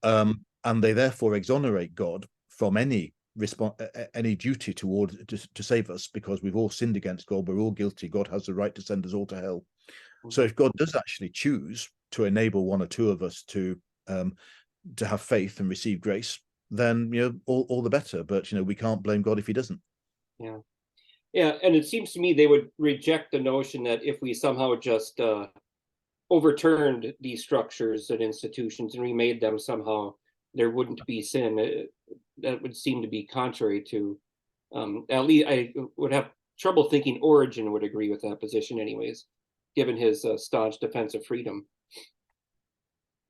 Speaker 2: And they therefore exonerate God from any duty to save us, because we've all sinned against God. We're all guilty. God has the right to send us all to hell. So if God does actually choose to enable one or two of us to have faith and receive grace, then all the better. But we can't blame God if he doesn't.
Speaker 1: Yeah, and it seems to me they would reject the notion that if we somehow just overturned these structures and institutions and remade them somehow, there wouldn't be sin. That would seem to be contrary to, at least I would have trouble thinking Origen would agree with that position anyways, given his staunch defense of freedom.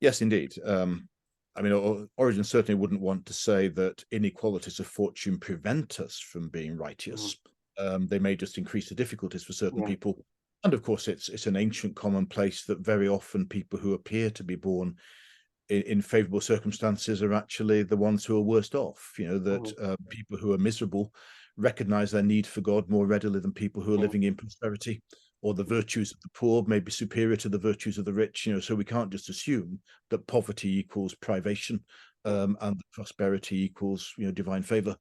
Speaker 2: Yes, indeed. I mean, Origen certainly wouldn't want to say that inequalities of fortune prevent us from being righteous. They may just increase the difficulties for certain people. And of course, it's an ancient commonplace that very often people who appear to be born in favorable circumstances are actually the ones who are worst off. That people who are miserable recognize their need for God more readily than people who are living in prosperity, or the virtues of the poor may be superior to the virtues of the rich. So we can't just assume that poverty equals privation and that prosperity equals divine favor.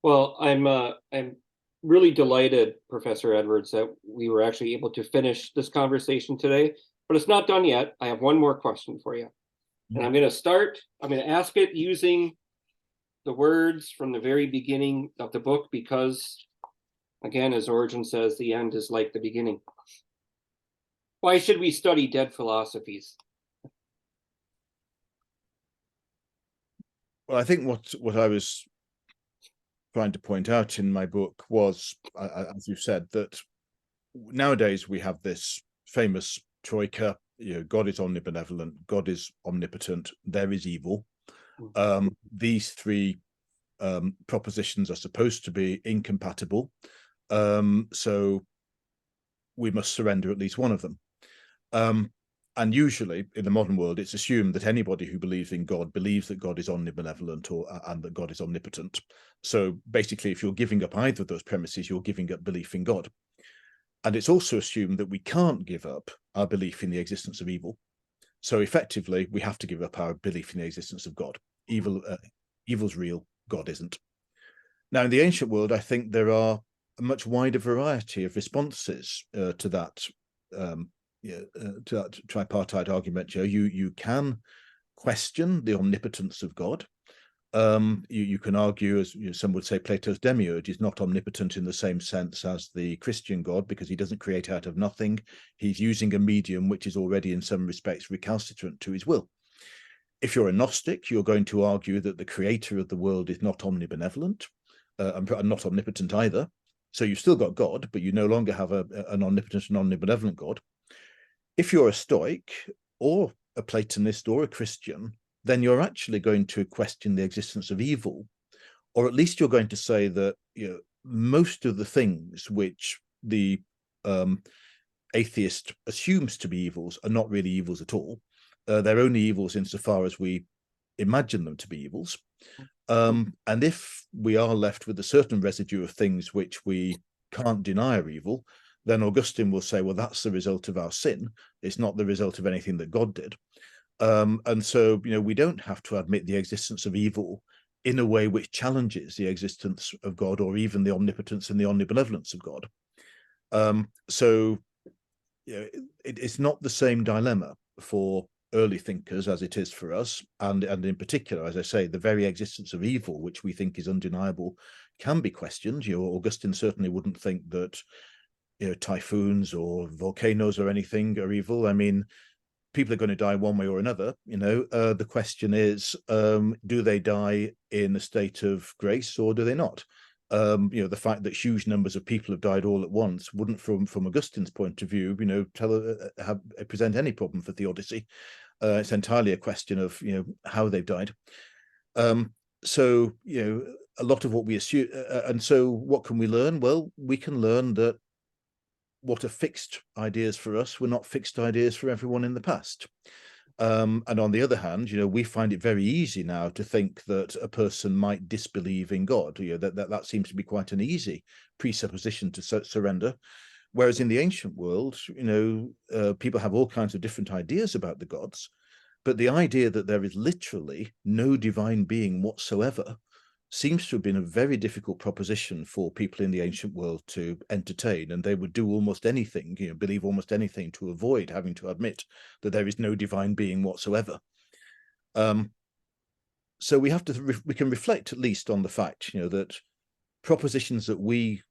Speaker 1: Well, I'm really delighted, Professor Edwards, that we were actually able to finish this conversation today, but it's not done yet. I have one more question for you. And I'm going to ask it using the words from the very beginning of the book, because, again, as Origen says, the end is like the beginning. Why should we study dead philosophies?
Speaker 2: Well, I think what I was trying to point out in my book was, as you said, that nowadays we have this famous troika. God is omnibenevolent, God is omnipotent, there is evil. These three propositions are supposed to be incompatible, so we must surrender at least one of them. And usually in the modern world, it's assumed that anybody who believes in God believes that God is omnibenevolent and that God is omnipotent. So basically, if you're giving up either of those premises, you're giving up belief in God. And it's also assumed that we can't give up our belief in the existence of evil. So effectively, we have to give up our belief in the existence of God. Evil's real, God isn't. Now, in the ancient world, I think there are a much wider variety of responses to that tripartite argument. You can question the omnipotence of God. You can argue, as some would say, Plato's demiurge is not omnipotent in the same sense as the Christian God, because he doesn't create out of nothing. He's using a medium which is already in some respects recalcitrant to his will. If you're a Gnostic, you're going to argue that the creator of the world is not omnibenevolent, and not omnipotent either. So you've still got God, but you no longer have an omnipotent and omnibenevolent God. If you're a Stoic or a Platonist or a Christian, then you're actually going to question the existence of evil, or at least you're going to say that most of the things which the atheist assumes to be evils are not really evils at all. They're only evils insofar as we imagine them to be evils. And if we are left with a certain residue of things which we can't deny are evil, then Augustine will say, well, that's the result of our sin. It's not the result of anything that God did. And so, we don't have to admit the existence of evil in a way which challenges the existence of God or even the omnipotence and the omnibenevolence of God. So it's not the same dilemma for early thinkers as it is for us, and in particular, as I say, the very existence of evil, which we think is undeniable, can be questioned. Augustine certainly wouldn't think that typhoons or volcanoes or anything are evil. I mean, people are going to die one way or another. The question is, do they die in a state of grace or do they not? The fact that huge numbers of people have died all at once wouldn't, from Augustine's point of view, present any problem for theodicy. It's entirely a question of how they've died. So a lot of what we assume, and so what can we learn? Well, we can learn that what are fixed ideas for us were not fixed ideas for everyone in the past. And on the other hand, we find it very easy now to think that a person might disbelieve in God. That seems to be quite an easy presupposition to surrender. Whereas in the ancient world, people have all kinds of different ideas about the gods, but the idea that there is literally no divine being whatsoever seems to have been a very difficult proposition for people in the ancient world to entertain, and they would do almost anything, believe almost anything to avoid having to admit that there is no divine being whatsoever. So we can reflect at least on the fact, that propositions that we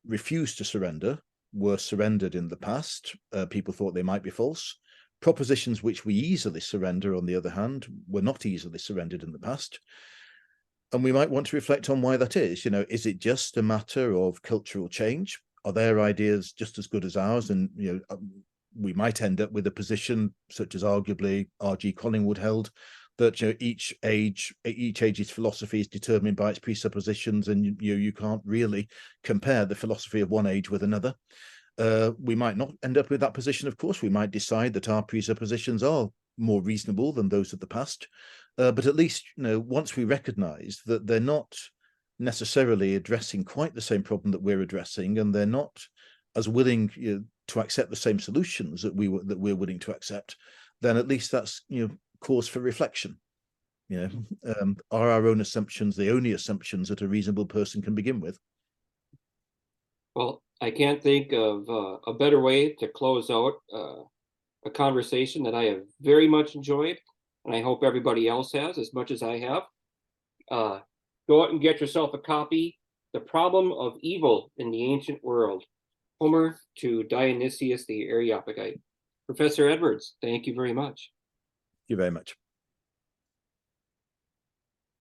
Speaker 2: refuse to surrender were surrendered in the past. People thought they might be false. Propositions which we easily surrender, on the other hand, were not easily surrendered in the past. And we might want to reflect on why that is. Is it just a matter of cultural change? Are their ideas just as good as ours? And, we might end up with a position such as arguably R.G. Collingwood held, that each age's philosophy is determined by its presuppositions, and you can't really compare the philosophy of one age with another. We might not end up with that position, of course. We might decide that our presuppositions are more reasonable than those of the past. But at least, once we recognize that they're not necessarily addressing quite the same problem that we're addressing, and they're not as willing to accept the same solutions that we're willing to accept, then at least that's cause for reflection. Are our own assumptions the only assumptions that a reasonable person can begin with?
Speaker 1: Well, I can't think of a better way to close out a conversation that I have very much enjoyed, and I hope everybody else has as much as I have. Go out and get yourself a copy, The Problem of Evil in the Ancient World, Homer to Dionysius the Areopagite. Professor Edwards, thank you very much.
Speaker 2: Thank you very much.